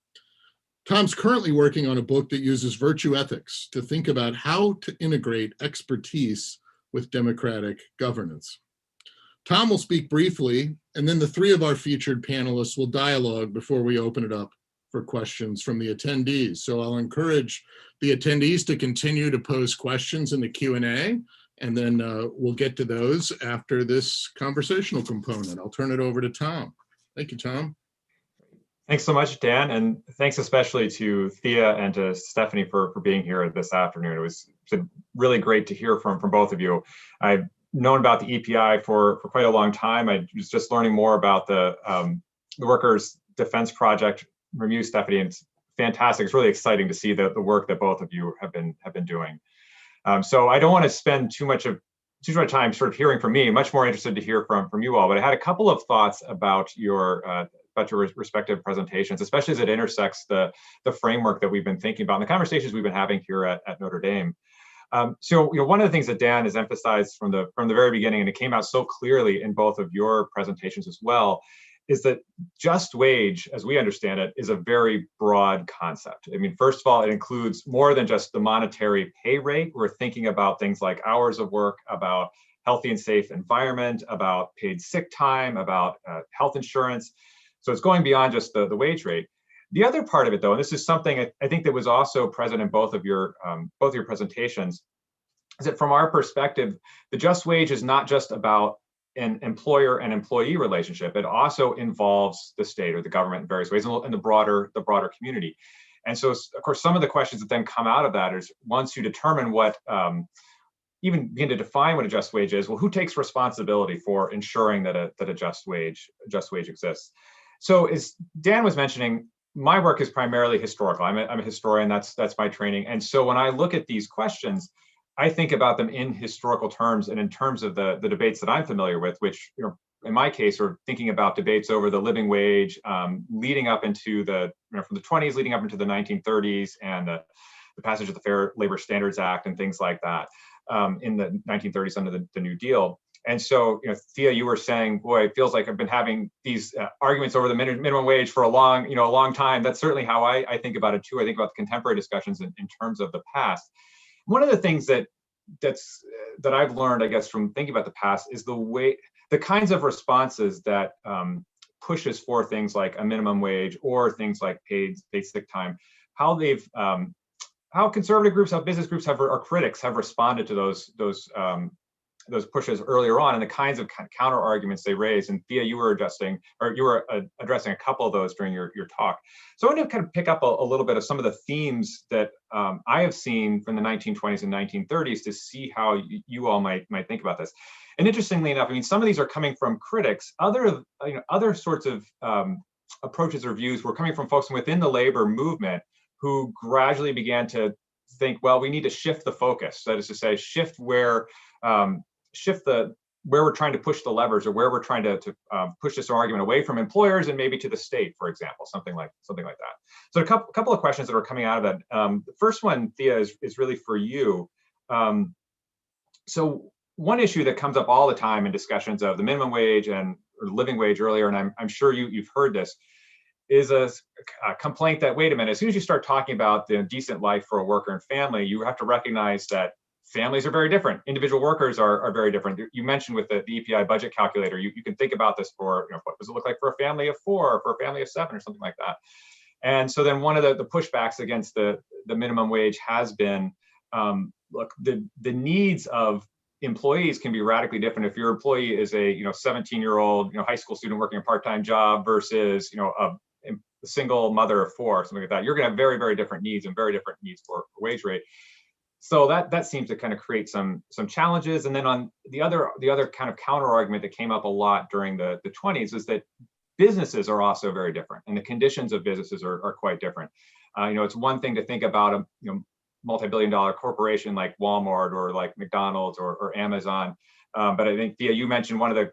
Tom's currently working on a book that uses virtue ethics to think about how to integrate expertise with democratic governance. Tom will speak briefly, and then the three of our featured panelists will dialogue before we open it up for questions from the attendees. So I'll encourage the attendees to continue to pose questions in the Q&A, and then we'll get to those after this conversational component. I'll turn it over to Tom. Thank you, Tom. Thanks so much, Dan, and thanks especially to Thea and to Stephanie for being here this afternoon. It was really great to hear from both of you. I've known about the EPI for quite a long time. I was just learning more about the Workers' Defense Project from you, Stephanie, and it's fantastic. It's really exciting to see the work that both of you have been doing. So I don't want to spend too much time sort of hearing from me. I'm much more interested to hear from you all. But I had a couple of thoughts about your respective presentations, especially as it intersects the framework that we've been thinking about and the conversations we've been having here at Notre Dame. So one of the things that Dan has emphasized from the very beginning, and it came out so clearly in both of your presentations as well, is that just wage, as we understand it, is a very broad concept. I mean, first of all, it includes more than just the monetary pay rate. We're thinking about things like hours of work, about healthy and safe environment, about paid sick time, about health insurance. So it's going beyond just the wage rate. The other part of it, though, and this is something I think that was also present in both of your presentations, is that from our perspective, the just wage is not just about an employer and employee relationship. It also involves the state or the government in various ways and the broader community. And so, of course, some of the questions that then come out of that is, once you determine what, even begin to define what a just wage is, well, who takes responsibility for ensuring that a just wage exists? So as Dan was mentioning, my work is primarily historical. I'm a historian, that's my training. And so when I look at these questions, I think about them in historical terms and in terms of the debates that I'm familiar with, which, in my case, are thinking about debates over the living wage, leading up into from the 20s, leading up into the 1930s, and the passage of the Fair Labor Standards Act and things like that in the 1930s under the New Deal. And so, Thea, you were saying, boy, it feels like I've been having these arguments over the minimum wage for a long time. That's certainly how I think about it too. I think about the contemporary discussions in terms of the past. One of the things that I've learned, I guess, from thinking about the past is the kinds of responses that pushes for things like a minimum wage or things like paid sick time, how conservative groups, how business groups or critics have responded to those pushes earlier on and the kinds of counter arguments they raise. And Thea, you were addressing a couple of those during your talk. So I want to kind of pick up a little bit of some of the themes that I have seen from the 1920s and 1930s to see how you all might think about this. And interestingly enough, I mean, some of these are coming from critics. Other sorts of approaches or views were coming from folks within the labor movement who gradually began to think, well, we need to shift the focus. That is to say, shift where we're trying to push the levers, or where we're trying to push this argument away from employers and maybe to the state, for example, something like that. So a couple of questions that are coming out of that. The first one, Thea, is really for you. So one issue that comes up all the time in discussions of the minimum wage or living wage earlier, and I'm sure you've heard this, is a complaint that, wait a minute, as soon as you start talking about the decent life for a worker and family, you have to recognize that families are very different. Individual workers are very different. You mentioned with the EPI budget calculator, you can think about this for, what does it look like for a family of 4 or for a family of 7 or something like that. And so then one of the pushbacks against the minimum wage has been, look, the needs of employees can be radically different if your employee is a 17-year-old high school student working a part-time job versus a single mother of 4 or something like that. You're going to have very, very different needs and very different needs for wage rate. So that seems to kind of create some challenges. And then on the other kind of counter argument that came up a lot during the 20s is that businesses are also very different, and the conditions of businesses are quite different. It's one thing to think about a multi-billion-dollar corporation like Walmart or like McDonald's or Amazon, but I think, Thea, you mentioned one of the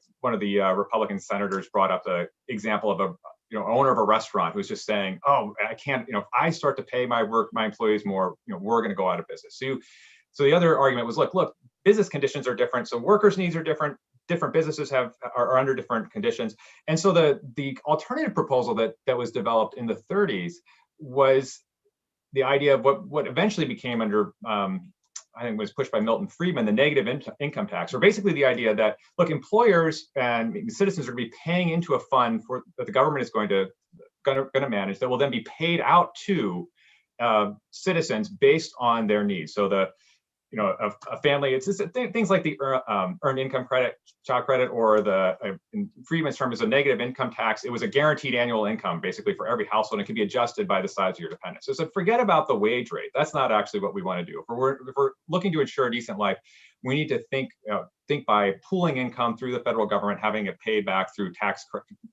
Republican senators brought up the example of a owner of a restaurant who's just saying, oh, I can't, if I start to pay my employees more, we're going to go out of business. So the other argument was, look, business conditions are different. So workers' needs are different businesses are under different conditions. And so the alternative proposal that was developed in the 30s was the idea of what eventually became under, I think was pushed by Milton Friedman, the negative income tax, or basically the idea that, look, employers and citizens are going to be paying into a fund that the government is going to manage, that will then be paid out to citizens based on their needs. So a family, it's just things like the earned income credit, child credit, or in Friedman's term is a negative income tax. It was a guaranteed annual income basically for every household, and it can be adjusted by the size of your dependents. So forget about the wage rate. That's not actually what we want to do. If we're looking to ensure a decent life, we need to think by pooling income through the federal government, having it paid back through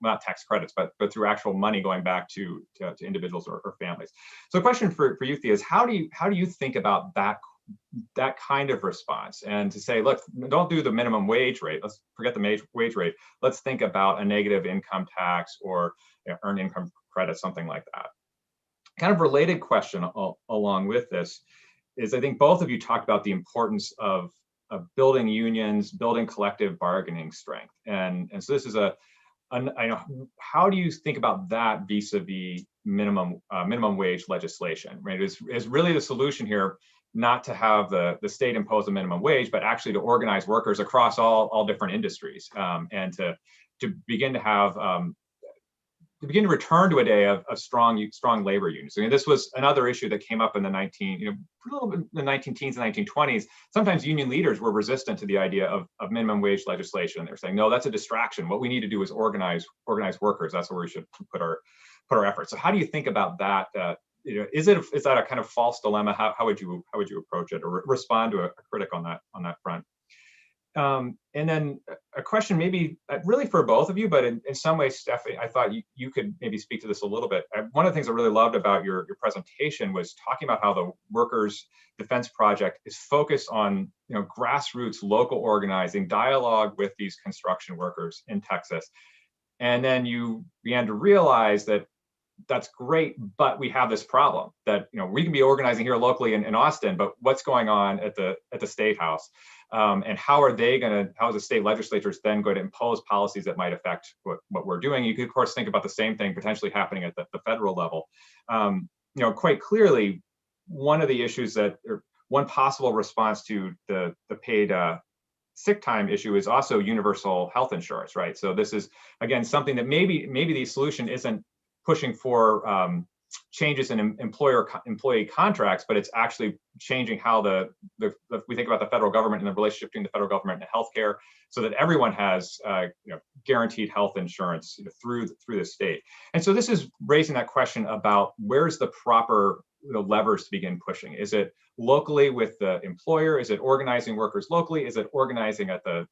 not tax credits, but through actual money going back to individuals or families. So the question for you, Thea, is how do you think about that kind of response, and to say, look, don't do the minimum wage rate. Let's forget the wage rate. Let's think about a negative income tax or earned income credit, something like that. Kind of related question along with this is, I think both of you talked about the importance of building unions, building collective bargaining strength. And so this is how do you think about that vis-a-vis minimum wage legislation, right? Is really the solution here not to have the state impose a minimum wage, but actually to organize workers across all different industries, and to begin to return to a day of strong labor unions. I mean, this was another issue that came up in the 19-teens and 1920s. Sometimes union leaders were resistant to the idea of minimum wage legislation. They're saying, no, that's a distraction. What we need to do is organize workers. That's where we should put our efforts. So how do you think about that? Is that a kind of false dilemma? How would you approach it, or respond to a critic on that front? And then a question maybe really for both of you, but in some ways, Stephanie, I thought you could maybe speak to this a little bit. One of the things I really loved about your presentation was talking about how the Workers' Defense Project is focused on grassroots local organizing, dialogue with these construction workers in Texas. And then you began to realize that that's great, but we have this problem that we can be organizing here locally in Austin, but what's going on at the State House, and how is the state legislatures then going to impose policies that might affect what we're doing? You could of course think about the same thing potentially happening at the federal level. Quite clearly, one of the issues or one possible response to the paid sick time issue is also universal health insurance, right? So this is again something that maybe the solution isn't pushing for changes in employee contracts, but it's actually changing how we think about the federal government and the relationship between the federal government and healthcare, so that everyone has guaranteed health insurance through the state. And so this is raising that question about where's the proper levers to begin pushing. Is it locally with the employer? Is it organizing workers locally? Is it organizing at the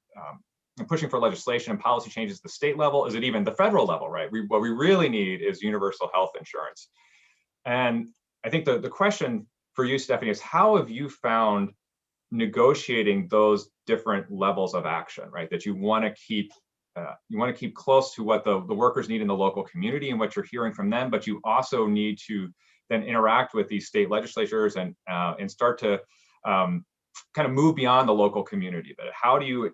pushing for legislation and policy changes at the state level? Is it even the federal level, right? What we really need is universal health insurance. And I think the question for you, Stephanie, is how have you found negotiating those different levels of action, right? That you want to keep close to what the workers need in the local community and what you're hearing from them, but you also need to then interact with these state legislatures and start to kind of move beyond the local community. But how do you,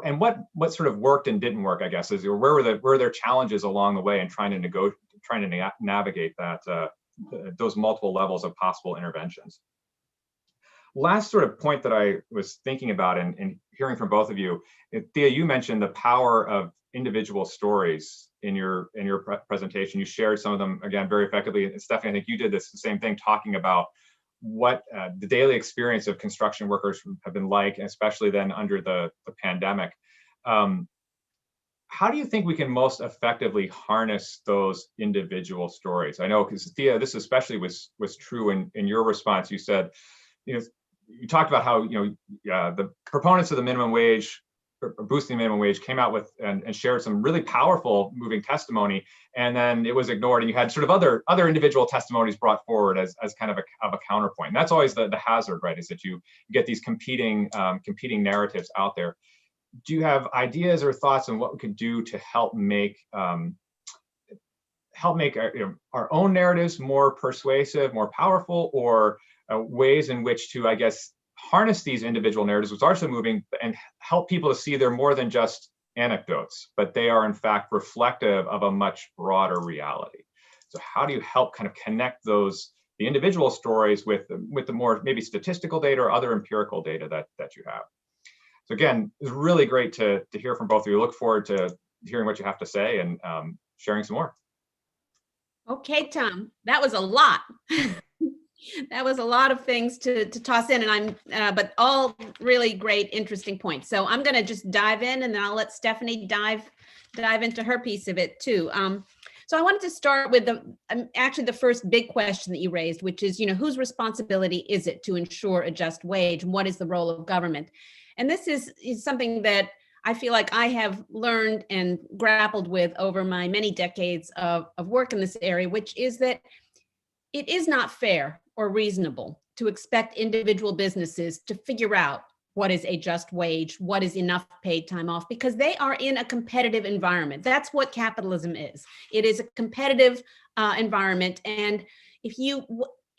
and what sort of worked and didn't work, I guess, is where were there challenges along the way in trying to navigate that those multiple levels of possible interventions. Last sort of point that I was thinking about and hearing from both of you, Thea, you mentioned the power of individual stories in your presentation. You shared some of them, again, very effectively. And Stephanie, I think you did the same thing, talking about what the daily experience of construction workers have been like, especially then under the pandemic. How do you think we can most effectively harness those individual stories? I know, because Thea, this especially was true in your response. You said, you talked about how the proponents of the minimum wage or boosting the minimum wage came out with and shared some really powerful moving testimony, and then it was ignored, and you had sort of other individual testimonies brought forward as kind of a counterpoint. And that's always the hazard, right? Is that you get these competing narratives out there. Do you have ideas or thoughts on what we could do to help make our own narratives more persuasive, more powerful, or ways in which to, I guess, harness these individual narratives, which are so moving, and help people to see they're more than just anecdotes, but they are in fact reflective of a much broader reality? So how do you help kind of connect the individual stories with the more maybe statistical data or other empirical data that you have? So again, it's really great to hear from both of you. Look forward to hearing what you have to say and sharing some more. Okay, Tom, that was a lot. That was a lot of things to toss in, and but all really great, interesting points. So I'm going to just dive in, and then I'll let Stephanie dive into her piece of it too. So I wanted to start with actually the first big question that you raised, which is, whose responsibility is it to ensure a just wage, and what is the role of government? And this is something that I feel like I have learned and grappled with over my many decades of work in this area, which is that it is not fair or reasonable to expect individual businesses to figure out what is a just wage, what is enough paid time off, because they are in a competitive environment. That's what capitalism is. It is a competitive environment. And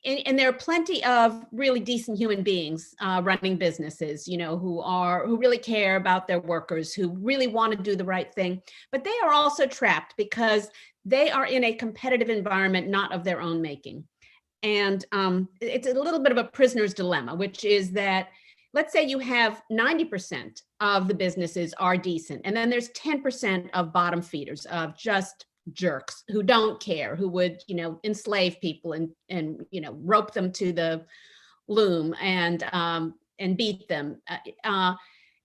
and there are plenty of really decent human beings running businesses, who really care about their workers, who really want to do the right thing, but they are also trapped because they are in a competitive environment, not of their own making. And it's a little bit of a prisoner's dilemma, which is that, let's say you have 90% of the businesses are decent, and then there's 10% of bottom feeders, of just jerks who don't care, who would, enslave people and rope them to the loom and beat them.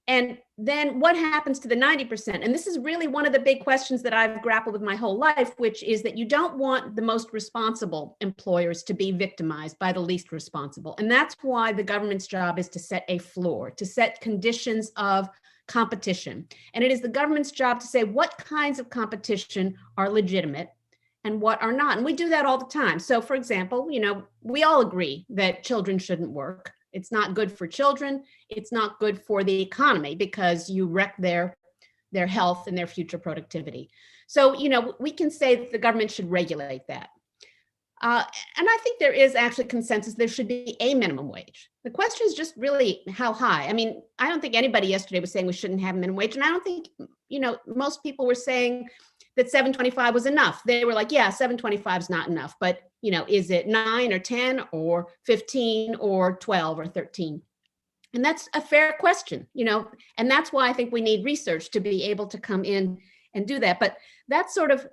And then what happens to the 90%? And this is really one of the big questions that I've grappled with my whole life, which is that you don't want the most responsible employers to be victimized by the least responsible. And that's why the government's job is to set a floor, to set conditions of competition. And it is the government's job to say what kinds of competition are legitimate and what are not. And we do that all the time. So for example, we all agree that children shouldn't work. It's not good for children. It's not good for the economy because you wreck their health and their future productivity. So, we can say that the government should regulate that. And I think there is actually consensus there should be a minimum wage. The question is just really how high. I mean, I don't think anybody yesterday was saying we shouldn't have a minimum wage. And I don't think, most people were saying that $7.25 was enough. They were like, yeah, $7.25 is not enough. But, is it 9 or 10 or 15 or 12 or 13? And that's a fair question, and that's why I think we need research to be able to come in and do that. But that's sort of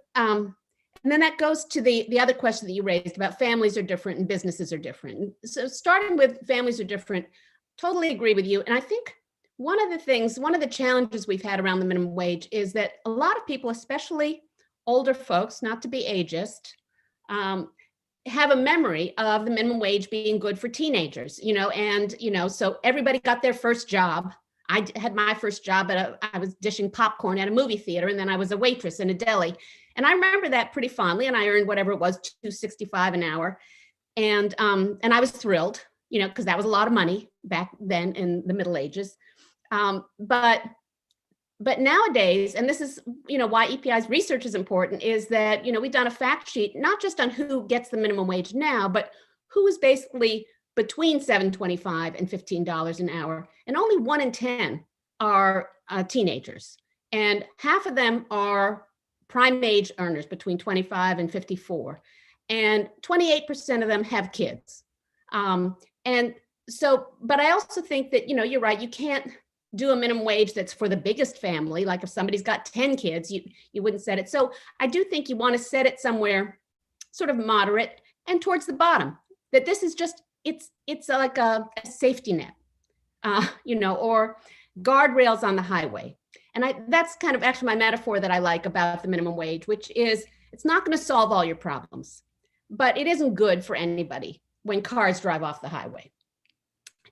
And then that goes to the other question that you raised about families are different and businesses are different. So starting with families are different, totally agree with you. And I think one of the challenges we've had around the minimum wage is that a lot of people, especially older folks, not to be ageist, have a memory of the minimum wage being good for teenagers, and, so everybody got their first job. I had my first job, but I was dishing popcorn at a movie theater, and then I was a waitress in a deli. And I remember that pretty fondly, and I earned whatever it was, $2.65 an hour. And I was thrilled, because that was a lot of money back then in the Middle Ages. But nowadays, and this is, why EPI's research is important, is that, we've done a fact sheet, not just on who gets the minimum wage now, but who is basically between $7.25 and $15 an hour. And only 1 in 10 are teenagers. And half of them are prime age earners between 25 and 54. And 28% of them have kids. And so, but I also think that, you're right, you can't do a minimum wage that's for the biggest family. Like if somebody's got 10 kids, you wouldn't set it. So I do think you want to set it somewhere sort of moderate and towards the bottom, that this is just, it's like a safety net, or guardrails on the highway. And that's kind of actually my metaphor that I like about the minimum wage, which is it's not going to solve all your problems, but it isn't good for anybody when cars drive off the highway.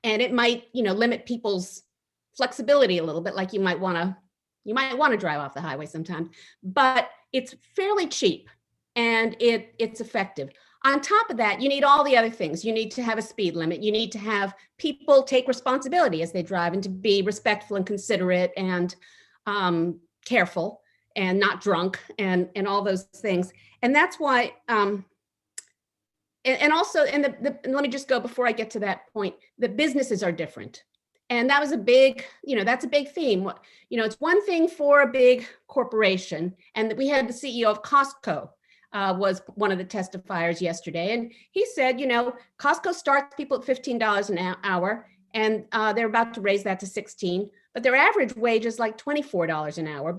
And it might, limit people's flexibility a little bit, like you might want to drive off the highway sometimes, but it's fairly cheap and it's effective. On top of that, you need all the other things. You need to have a speed limit. You need to have people take responsibility as they drive and to be respectful and considerate and careful and not drunk and all those things. And that's why, and also, and let me just go before I get to that point, the businesses are different. And that was a big, that's a big theme. It's one thing for a big corporation. And we had the CEO of Costco was one of the testifiers yesterday. And he said, Costco starts people at $15 an hour, and they're about to raise that to $16. But their average wage is like $24 an hour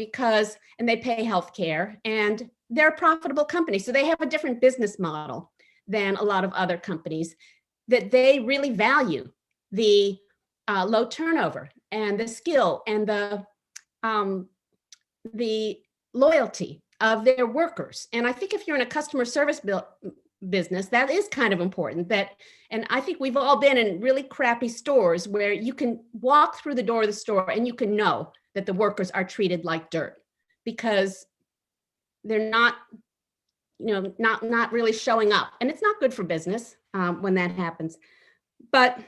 and they pay health care, and they're a profitable company. So they have a different business model than a lot of other companies, that they really value the low turnover and the skill and the loyalty of their workers. And I think if you're in a customer service business, that is kind of important. And I think we've all been in really crappy stores where you can walk through the door of the store and you can know that the workers are treated like dirt because they're not, not really showing up. And it's not good for business when that happens. But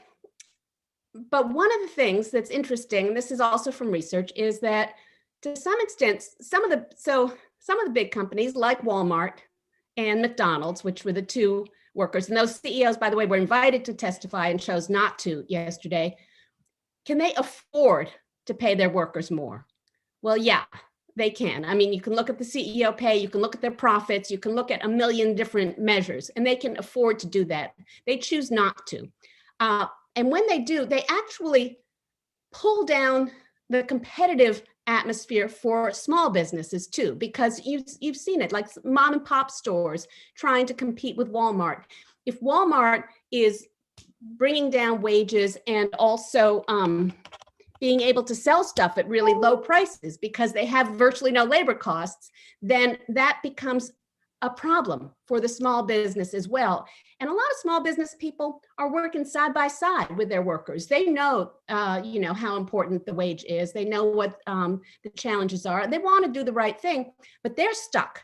one of the things that's interesting, and this is also from research, is that to some extent, some of the big companies like Walmart and McDonald's, which were the two workers, and those CEOs, by the way, were invited to testify and chose not to yesterday, can they afford to pay their workers more? Well, yeah, they can. I mean, you can look at the CEO pay, you can look at their profits, you can look at a million different measures, and they can afford to do that. They choose not to. And when they do, they actually pull down the competitive atmosphere for small businesses too, because you've seen it, like mom and pop stores trying to compete with Walmart. If Walmart is bringing down wages and also being able to sell stuff at really low prices because they have virtually no labor costs, then that becomes a problem for the small business as well. And a lot of small business people are working side by side with their workers. They know, how important the wage is. They know what the challenges are. They want to do the right thing, but they're stuck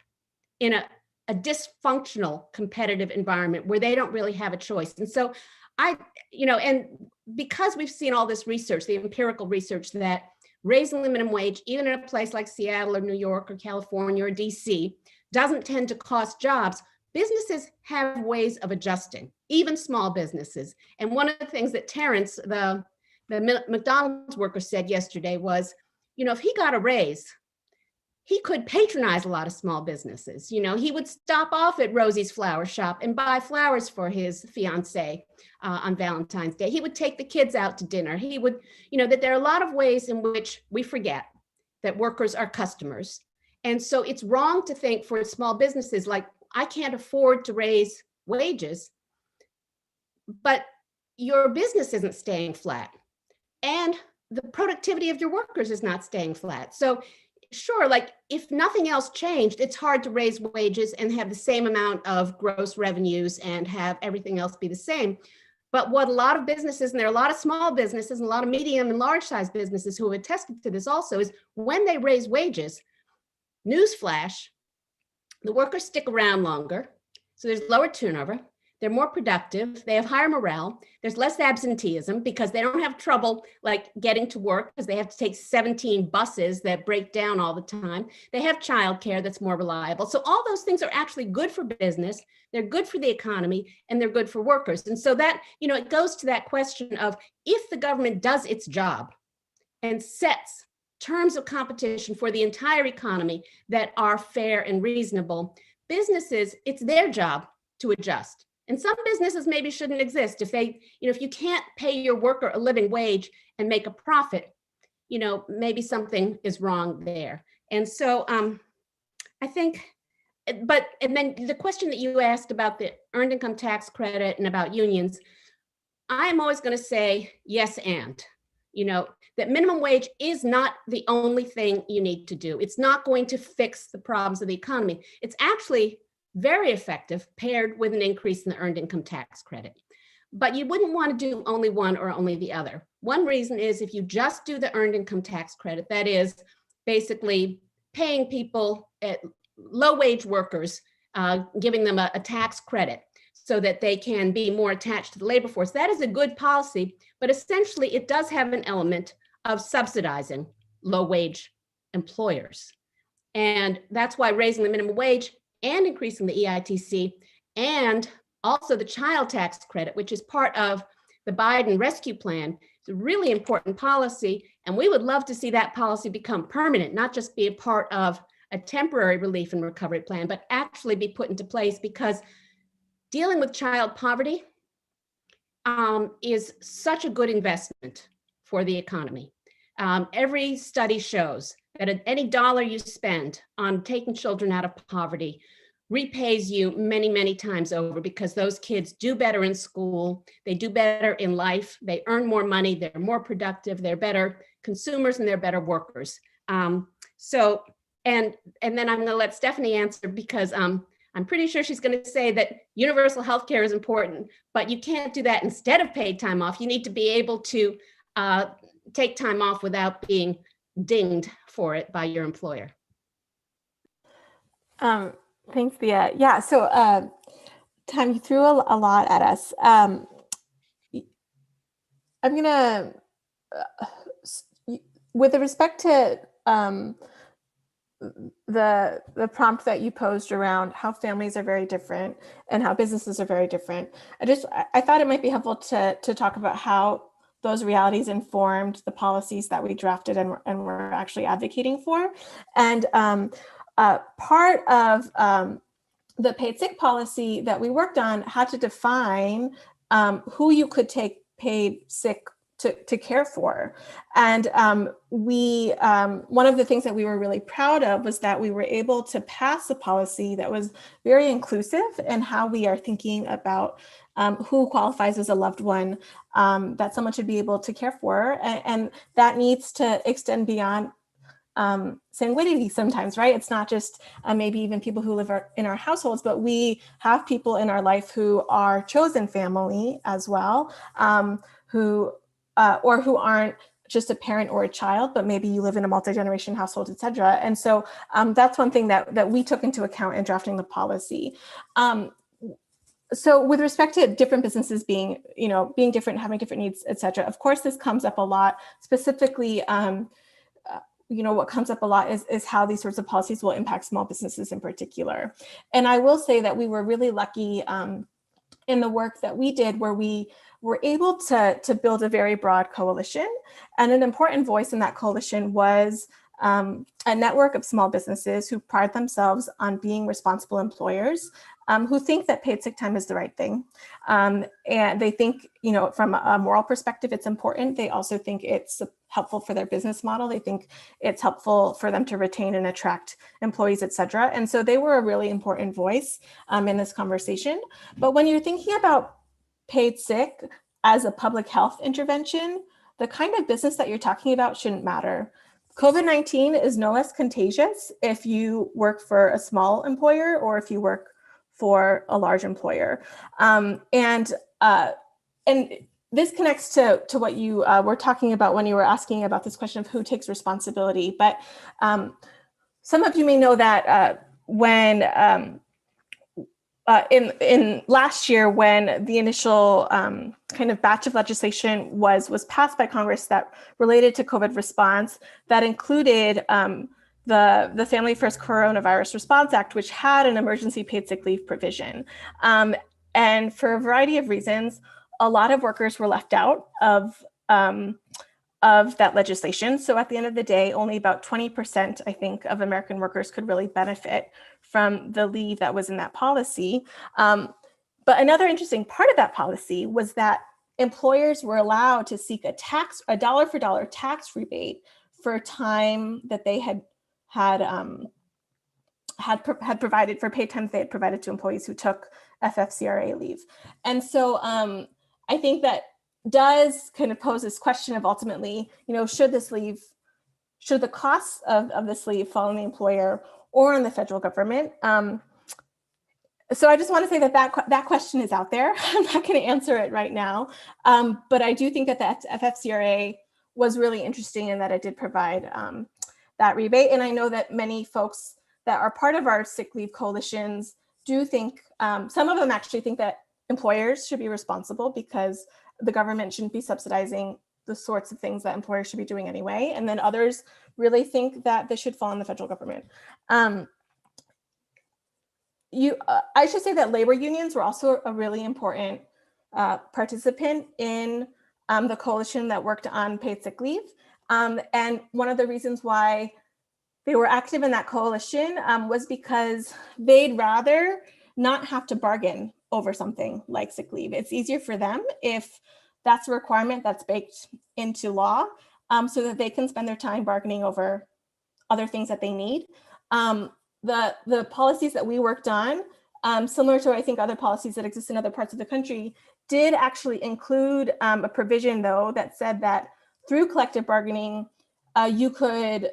in a dysfunctional competitive environment where they don't really have a choice. And so and because we've seen all this research, the empirical research that raising the minimum wage, even in a place like Seattle or New York or California or DC, doesn't tend to cost jobs, businesses have ways of adjusting, even small businesses. And one of the things that Terrence, the McDonald's worker, said yesterday was, if he got a raise, he could patronize a lot of small businesses. He would stop off at Rosie's flower shop and buy flowers for his fiance on Valentine's Day. He would take the kids out to dinner. He would, that there are a lot of ways in which we forget that workers are customers. And so it's wrong to think for small businesses, like, I can't afford to raise wages, but your business isn't staying flat and the productivity of your workers is not staying flat. So sure, like if nothing else changed, it's hard to raise wages and have the same amount of gross revenues and have everything else be the same. But what a lot of businesses, and there are a lot of small businesses and a lot of medium and large size businesses who have attested to this also, is when they raise wages, newsflash, the workers stick around longer. So there's lower turnover. They're more productive. They have higher morale. There's less absenteeism because they don't have trouble like getting to work because they have to take 17 buses that break down all the time. They have childcare that's more reliable. So all those things are actually good for business. They're good for the economy and they're good for workers. And so that, it goes to that question of if the government does its job and sets terms of competition for the entire economy that are fair and reasonable, businesses, it's their job to adjust. And some businesses maybe shouldn't exist if they, if you can't pay your worker a living wage and make a profit, maybe something is wrong there. And so I think, and then the question that you asked about the earned income tax credit and about unions, I'm always going to say yes and, that minimum wage is not the only thing you need to do. It's not going to fix the problems of the economy. It's actually very effective paired with an increase in the earned income tax credit. But you wouldn't want to do only one or only the other. One reason is if you just do the earned income tax credit, that is basically paying people, low wage workers, giving them a tax credit so that they can be more attached to the labor force. That is a good policy, but essentially it does have an element of subsidizing low wage employers. And that's why raising the minimum wage and increasing the EITC and also the child tax credit, which is part of the Biden rescue plan, is a really important policy. And we would love to see that policy become permanent, not just be a part of a temporary relief and recovery plan, but actually be put into place, because dealing with child poverty is such a good investment for the economy. Every study shows that any dollar you spend on taking children out of poverty repays you many, many times over, because those kids do better in school, they do better in life, they earn more money, they're more productive, they're better consumers, and they're better workers. And then I'm gonna let Stephanie answer, because I'm pretty sure she's gonna say that universal health care is important, but you can't do that instead of paid time off. You need to be able to take time off without being dinged for it by your employer. Thanks, Thea. Yeah, so Tom, you threw a lot at us. I'm gonna, with respect to the prompt that you posed around how families are very different and how businesses are very different, I thought it might be helpful to talk about how those realities informed the policies that we drafted and we're actually advocating for. And part of the paid sick policy that we worked on had to define who you could take paid sick to care for. And one of the things that we were really proud of was that we were able to pass a policy that was very inclusive in how we are thinking about who qualifies as a loved one that someone should be able to care for. And that needs to extend beyond sanguinity sometimes, right? It's not just maybe even people who live in our households, but we have people in our life who are chosen family as well, who aren't just a parent or a child, but maybe you live in a multi-generation household, et cetera. And so that's one thing that we took into account in drafting the policy. So with respect to different businesses being different, having different needs, et cetera, of course, this comes up a lot. Specifically, what comes up a lot is how these sorts of policies will impact small businesses in particular. And I will say that we were really lucky in the work that we did, where we were able to build a very broad coalition. And an important voice in that coalition was a network of small businesses who pride themselves on being responsible employers, who think that paid sick time is the right thing. And they think, from a moral perspective, it's important. They also think it's helpful for their business model. They think it's helpful for them to retain and attract employees, et cetera. And so they were a really important voice in this conversation. But when you're thinking about paid sick as a public health intervention, the kind of business that you're talking about shouldn't matter. COVID-19 is no less contagious if you work for a small employer or if you work for a large employer. And this connects to what you were talking about when you were asking about this question of who takes responsibility. But some of you may know that when in last year, when the initial kind of batch of legislation was passed by Congress that related to COVID response, that included the Family First Coronavirus Response Act, which had an emergency paid sick leave provision. And for a variety of reasons, a lot of workers were left out of that legislation. So at the end of the day, only about 20%, I think, of American workers could really benefit from the leave that was in that policy. But another interesting part of that policy was that employers were allowed to seek a dollar for dollar tax rebate for time that they had provided for paid time they had provided to employees who took FFCRA leave. And so I think that does kind of pose this question of ultimately, should the costs of this leave fall on the employer or on the federal government? So I just want to say that question is out there. I'm not going to answer it right now. But I do think that the FFCRA was really interesting in that it did provide that rebate. And I know that many folks that are part of our sick leave coalitions do think, some of them actually think that employers should be responsible because the government shouldn't be subsidizing the sorts of things that employers should be doing anyway. And then others really think that this should fall on the federal government. I should say that labor unions were also a really important participant in the coalition that worked on paid sick leave. And one of the reasons why they were active in that coalition was because they'd rather not have to bargain over something like sick leave. It's easier for them if that's a requirement that's baked into law, so that they can spend their time bargaining over other things that they need. The policies that we worked on, similar to I think other policies that exist in other parts of the country, did actually include a provision though that said that through collective bargaining, you could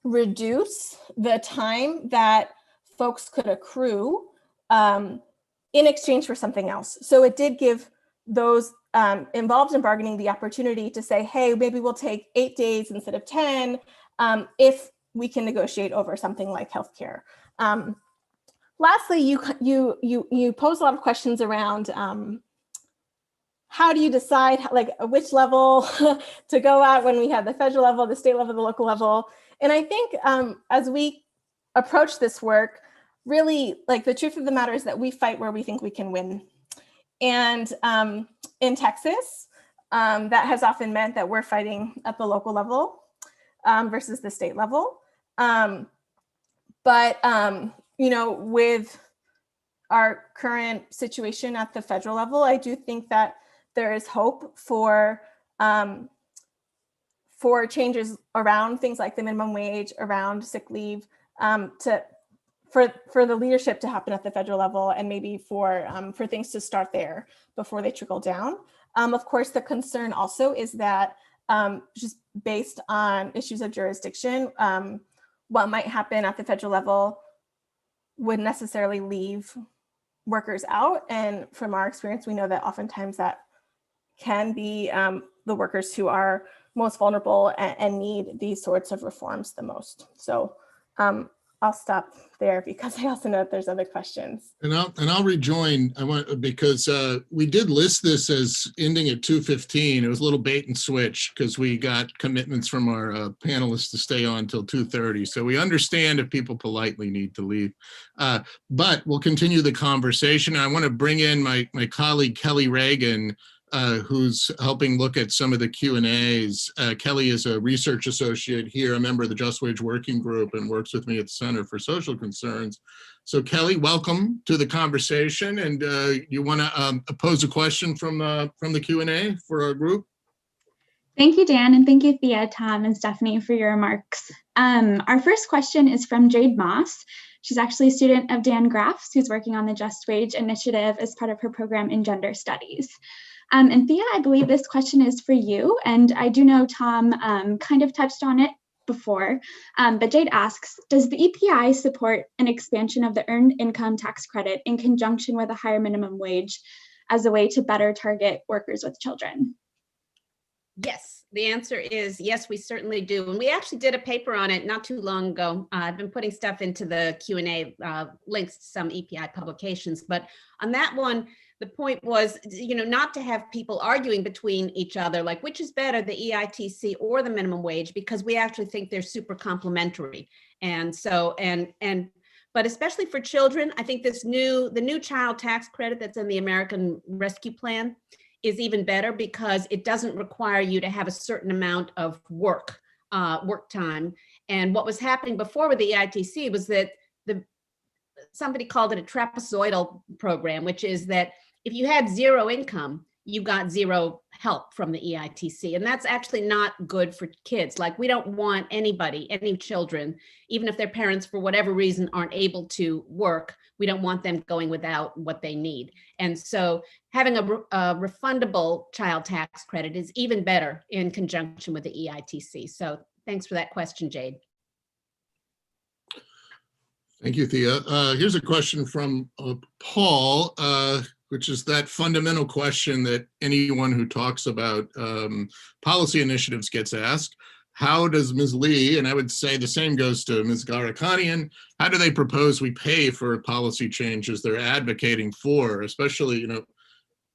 reduce the time that folks could accrue in exchange for something else. So it did give those involved in bargaining the opportunity to say, hey, maybe we'll take 8 days instead of 10 if we can negotiate over something like healthcare. Lastly, you pose a lot of questions around how do you decide which level to go at when we have the federal level, the state level, the local level. And I think as we approach this work, really, the truth of the matter is that we fight where we think we can win. And in Texas, that has often meant that we're fighting at the local level versus the state level. But with our current situation at the federal level, I do think that there is hope for changes around things like the minimum wage, around sick leave, for the leadership to happen at the federal level, and maybe for things to start there before they trickle down. Of course, the concern also is that just based on issues of jurisdiction, what might happen at the federal level would necessarily leave workers out. And from our experience, we know that oftentimes that can be the workers who are most vulnerable and need these sorts of reforms the most. So I'll stop there because I also know that there's other questions. And I'll rejoin. Because we did list this as ending at 2:15. It was a little bait and switch because we got commitments from our panelists to stay on till 2:30. So we understand if people politely need to leave, but we'll continue the conversation. I want to bring in my colleague Kelly Reagan, who's helping look at some of the Q&As. Kelly is a research associate here, a member of the Just Wage Working Group, and works with me at the Center for Social Concerns. So Kelly, welcome to the conversation. And you want to pose a question from the Q&A for our group? Thank you, Dan, and thank you, Thea, Tom, and Stephanie for your remarks. Our first question is from Jade Moss. She's actually a student of Dan Graff's, who's working on the Just Wage Initiative as part of her program in Gender Studies. And Thea, I believe this question is for you, and I do know Tom kind of touched on it before, but Jade asks, does the EPI support an expansion of the Earned Income Tax Credit in conjunction with a higher minimum wage as a way to better target workers with children? Yes, the answer is yes, we certainly do. And we actually did a paper on it not too long ago. I've been putting stuff into the Q&A, links to some EPI publications. But on that one, the point was, not to have people arguing between each other, like which is better, the EITC or the minimum wage, because we actually think they're super complementary. And so, but especially for children, I think the new child tax credit that's in the American Rescue Plan is even better because it doesn't require you to have a certain amount of work time. And what was happening before with the EITC was that somebody called it a trapezoidal program, which is that if you had zero income, you got zero help from the EITC. And that's actually not good for kids. Like, we don't want any children, even if their parents, for whatever reason, aren't able to work, we don't want them going without what they need. And so having a refundable child tax credit is even better in conjunction with the EITC. So thanks for that question, Jade. Thank you, Thea. Here's a question from Paul, which is that fundamental question that anyone who talks about policy initiatives gets asked. How does Ms. Lee, and I would say the same goes to Ms. Garakanian, how do they propose we pay for policy changes they're advocating for? Especially,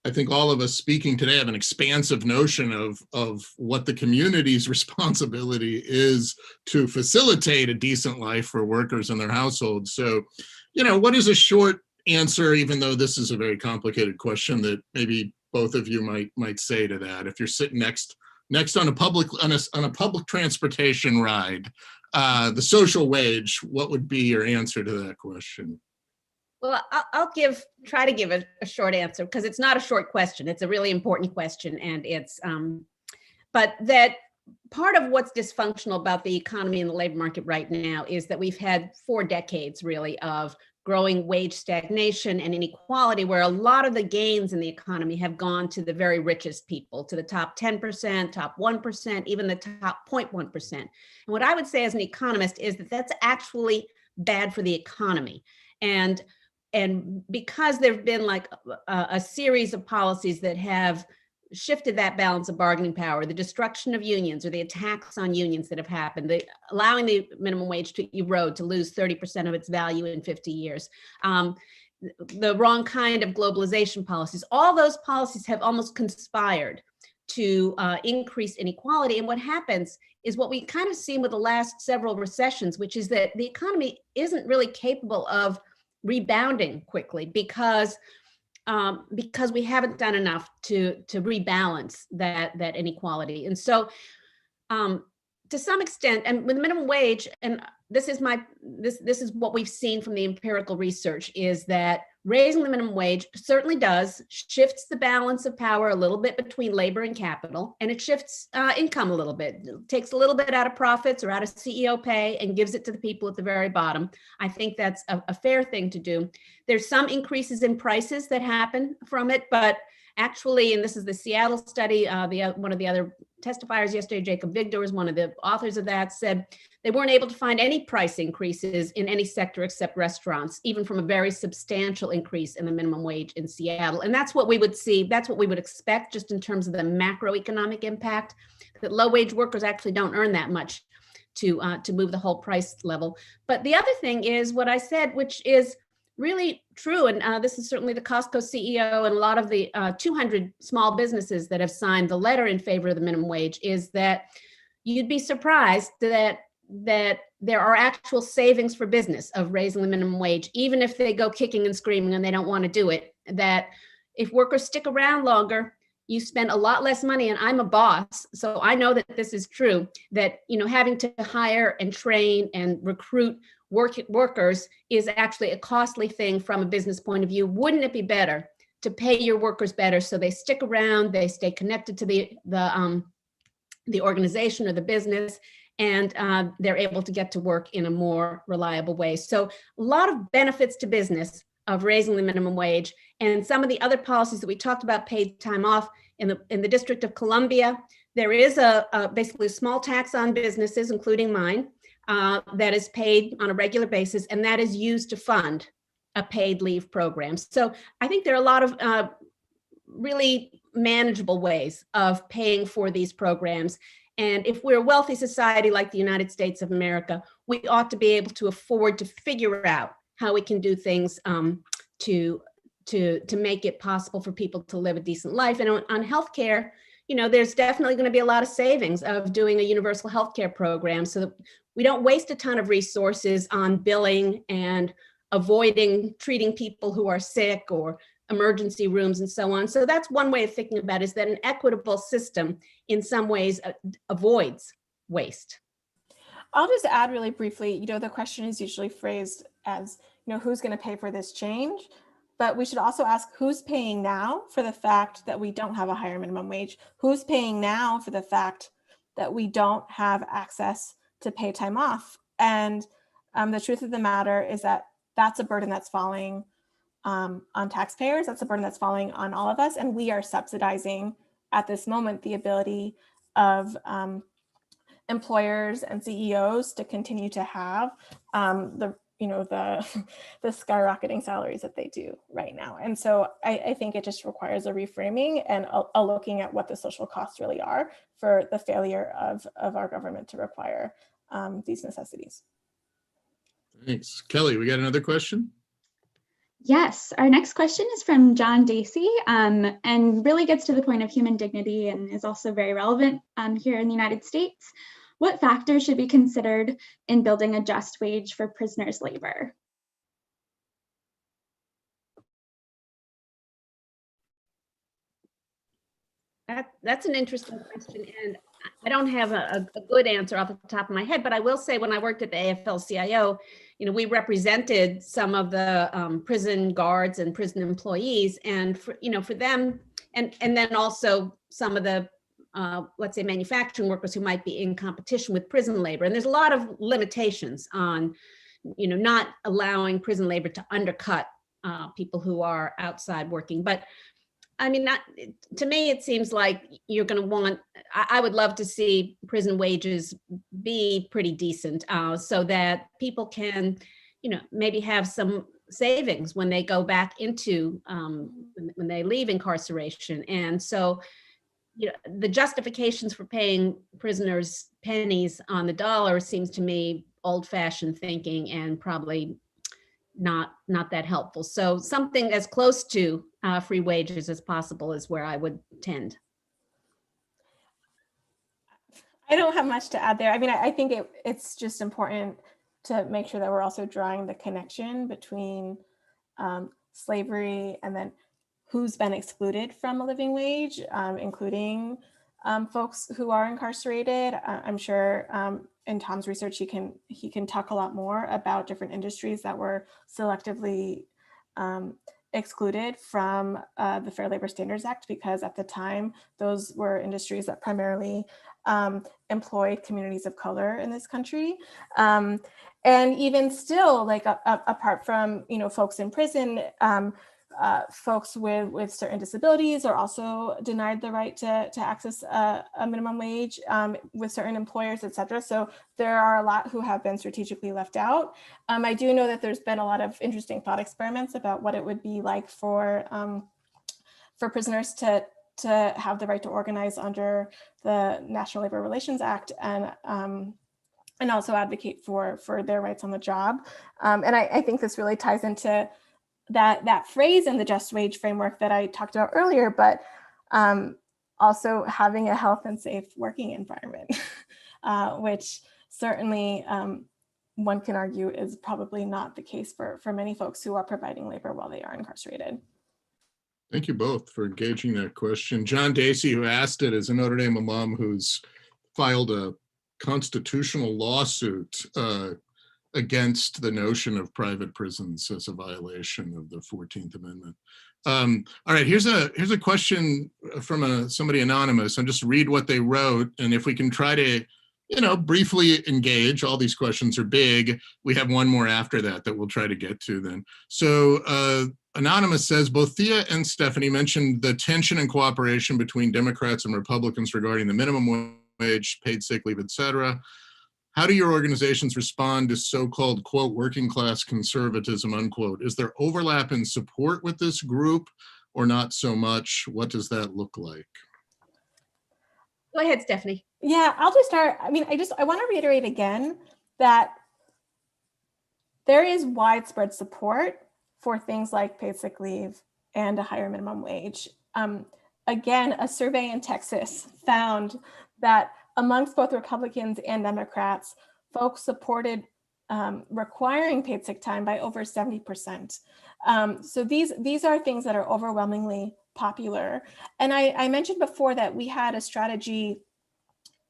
I think all of us speaking today have an expansive notion of what the community's responsibility is to facilitate a decent life for workers and their households. So, what is a short answer, even though this is a very complicated question, that maybe both of you might say to that? If you're sitting next on a public transportation ride, the social wage, what would be your answer to that question? Well, I'll try to give a short answer, because it's not a short question. It's a really important question, and it's but that part of what's dysfunctional about the economy and the labor market right now is that we've had 4 decades really of growing wage stagnation and inequality, where a lot of the gains in the economy have gone to the very richest people, to the top 10%, top 1%, even the top 0.1%. And what I would say as an economist is that that's actually bad for the economy. And because there've been like a series of policies that have shifted that balance of bargaining power, the destruction of unions or the attacks on unions that have happened, allowing the minimum wage to erode, to lose 30% of its value in 50 years, the wrong kind of globalization policies, all those policies have almost conspired to increase inequality. And what happens is what we kind of seen with the last several recessions, which is that the economy isn't really capable of rebounding quickly because we haven't done enough to rebalance that inequality. And so to some extent, and with minimum wage, and this is what we've seen from the empirical research, is that raising the minimum wage certainly shifts the balance of power a little bit between labor and capital, and it shifts income a little bit. It takes a little bit out of profits or out of CEO pay and gives it to the people at the very bottom. I think that's a fair thing to do. There's some increases in prices that happen from it, but actually, and this is the Seattle study, one of the other testifiers yesterday, Jacob Vigdor, is one of the authors of that, said they weren't able to find any price increases in any sector except restaurants, even from a very substantial increase in the minimum wage in Seattle. And that's what we would see. That's what we would expect just in terms of the macroeconomic impact, that low wage workers actually don't earn that much to move the whole price level. But the other thing is what I said, which is really true. And this is certainly the Costco CEO and a lot of the 200 small businesses that have signed the letter in favor of the minimum wage, is that you'd be surprised that there are actual savings for business of raising the minimum wage, even if they go kicking and screaming and they don't want to do it. That if workers stick around longer, you spend a lot less money, and I'm a boss, so I know that this is true, that, you know, having to hire and train and recruit workers is actually a costly thing from a business point of view. Wouldn't it be better to pay your workers better so they stick around, they stay connected to the organization or the business, and they're able to get to work in a more reliable way? So a lot of benefits to business of raising the minimum wage. And some of the other policies that we talked about, paid time off in the District of Columbia, there is basically a small tax on businesses, including mine, that is paid on a regular basis, and that is used to fund a paid leave program. So I think there are a lot of really manageable ways of paying for these programs. And if we're a wealthy society like the United States of America, we ought to be able to afford to figure out how we can do things to make it possible for people to live a decent life. And on healthcare, you know, there's definitely going to be a lot of savings of doing a universal healthcare program, so that we don't waste a ton of resources on billing and avoiding treating people who are sick or emergency rooms and so on. So that's one way of thinking about it, is that an equitable system in some ways avoids waste. I'll just add really briefly, you know, the question is usually phrased as, you know, who's going to pay for this change? But we should also ask, who's paying now for the fact that we don't have a higher minimum wage? Who's paying now for the fact that we don't have access to pay time off? And the truth of the matter is that that's a burden that's falling on taxpayers. That's a burden that's falling on all of us. And we are subsidizing at this moment the ability of employers and CEOs to continue to have the skyrocketing salaries that they do right now. And so I think it just requires a reframing and a looking at what the social costs really are for the failure of our government to require these necessities. Thanks. Kelly, we got another question? Yes, our next question is from John Dacey, and really gets to the point of human dignity and is also very relevant here in the United States. What factors should be considered in building a just wage for prisoners' labor? That's an interesting question, and I don't have a good answer off the top of my head, but I will say when I worked at the AFL-CIO, you know, we represented some of the prison guards and prison employees, and for them, and then also some of the let's say manufacturing workers who might be in competition with prison labor. And there's a lot of limitations on, you know, not allowing prison labor to undercut people who are outside working. But I mean, to me, it seems like you're going to want, I would love to see prison wages be pretty decent so that people can, you know, maybe have some savings when they go back into, when they leave incarceration. And so, you know, the justifications for paying prisoners pennies on the dollar seems to me old-fashioned thinking and probably not that helpful. So something as close to free wages as possible is where I would tend. I don't have much to add there. I mean, I think it's just important to make sure that we're also drawing the connection between slavery and then who's been excluded from a living wage, including folks who are incarcerated. I'm sure in Tom's research, he can talk a lot more about different industries that were selectively excluded from the Fair Labor Standards Act, because at the time, those were industries that primarily employed communities of color in this country. And even still, like apart from, you know, folks in prison, folks with certain disabilities are also denied the right to access a minimum wage with certain employers, et cetera. So there are a lot who have been strategically left out. I do know that there's been a lot of interesting thought experiments about what it would be like for prisoners to have the right to organize under the National Labor Relations Act and also advocate for their rights on the job. And I think this really ties into that phrase in the just wage framework that I talked about earlier, but also having a health and safe working environment, which certainly one can argue is probably not the case for many folks who are providing labor while they are incarcerated. Thank you both for engaging that question. John Dacey, who asked it, is a Notre Dame alum who's filed a constitutional lawsuit against the notion of private prisons as a violation of the 14th Amendment. All right, here's a question from somebody anonymous. I'll just read what they wrote, and if we can try to, briefly engage. All these questions are big. We have one more after that we'll try to get to then. So Anonymous says, both Thea and Stephanie mentioned the tension and cooperation between Democrats and Republicans regarding the minimum wage, paid sick leave, etc. How do your organizations respond to so-called, quote, working class conservatism, unquote? Is there overlap in support with this group or not so much? What does that look like? Go ahead, Stephanie. Yeah, I'll just start. I mean, I want to reiterate again that there is widespread support for things like paid sick leave and a higher minimum wage. Again, a survey in Texas found that amongst both Republicans and Democrats, folks supported requiring paid sick time by over 70%. So these are things that are overwhelmingly popular. And I mentioned before that we had a strategy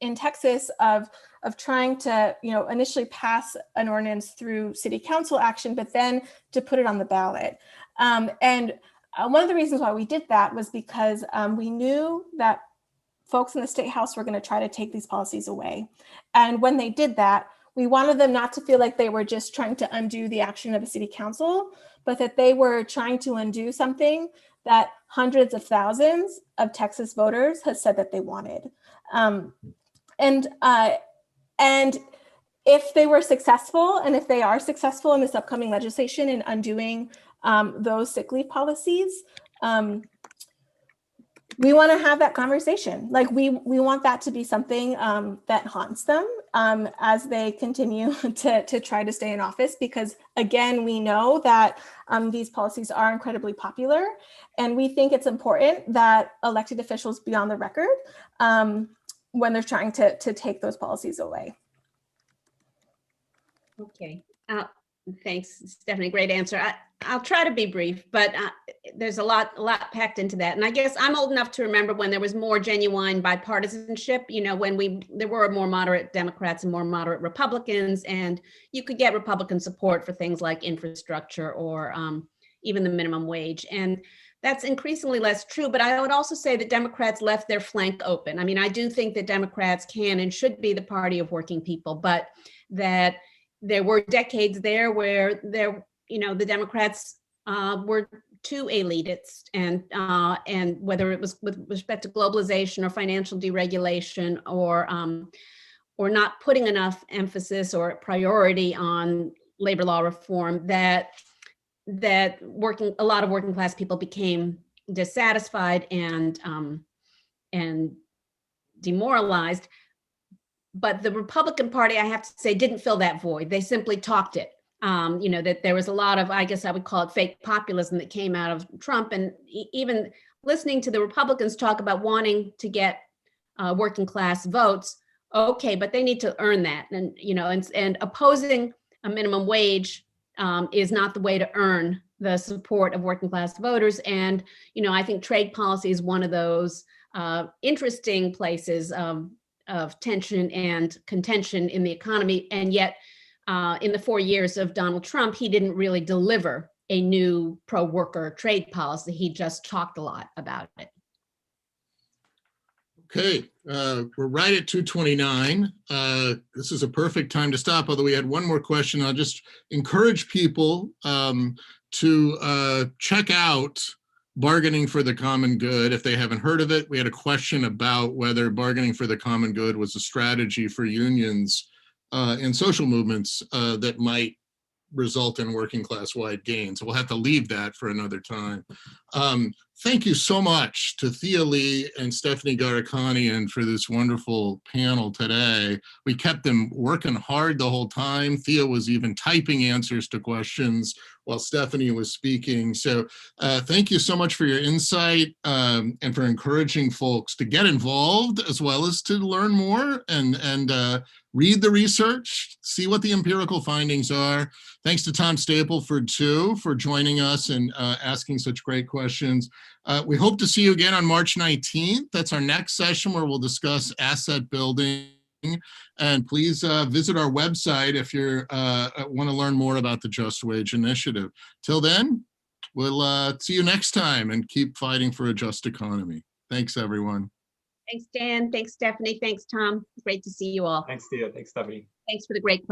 in Texas of trying to, initially pass an ordinance through city council action, but then to put it on the ballot. And one of the reasons why we did that was because we knew that folks in the state house were going to try to take these policies away. And when they did that, we wanted them not to feel like they were just trying to undo the action of the city council, but that they were trying to undo something that hundreds of thousands of Texas voters had said that they wanted. And if they were successful, and if they are successful in this upcoming legislation in undoing those sick leave policies, we want to have that conversation. Like we want that to be something that haunts them as they continue to try to stay in office, because again, we know that these policies are incredibly popular, and we think it's important that elected officials be on the record when they're trying to take those policies away. Okay, thanks, Stephanie. Great answer. I'll try to be brief, but there's a lot packed into that. And I guess I'm old enough to remember when there was more genuine bipartisanship, when there were more moderate Democrats and more moderate Republicans, and you could get Republican support for things like infrastructure or even the minimum wage. And that's increasingly less true, but I would also say that Democrats left their flank open. I mean, I do think that Democrats can and should be the party of working people, but that there were decades there where the Democrats were too elitist, and whether it was with respect to globalization or financial deregulation or not putting enough emphasis or priority on labor law reform, that a lot of working class people became dissatisfied and demoralized. But the Republican Party, I have to say, didn't fill that void. They simply talked it. That there was a lot of, I guess I would call it fake populism that came out of Trump. And even listening to the Republicans talk about wanting to get working class votes, okay, but they need to earn that. And opposing a minimum wage is not the way to earn the support of working class voters. And, I think trade policy is one of those interesting places of tension and contention in the economy. And yet in the 4 years of Donald Trump, he didn't really deliver a new pro-worker trade policy. He just talked a lot about it. Okay, we're right at 2:29. This is a perfect time to stop, although we had one more question. I'll just encourage people to check out Bargaining for the Common Good if they haven't heard of it. We had a question about whether bargaining for the common good was a strategy for unions and social movements that might result in working class wide gains. We'll have to leave that for another time. Thank you so much to Thea Lee and Stephanie Garakanian for this wonderful panel today. We kept them working hard the whole time. Thea was even typing answers to questions while Stephanie was speaking. So thank you so much for your insight and for encouraging folks to get involved as well as to learn more and read the research, see what the empirical findings are. Thanks to Tom Stapleford too for joining us and asking such great questions. We hope to see you again on March 19th. That's our next session where we'll discuss asset building. And please visit our website if you want to learn more about the Just Wage Initiative. Till then, we'll see you next time and keep fighting for a just economy. Thanks, everyone. Thanks, Dan. Thanks, Stephanie. Thanks, Tom. Great to see you all. Thanks, Thea. Thanks, Stephanie. Thanks for the great questions.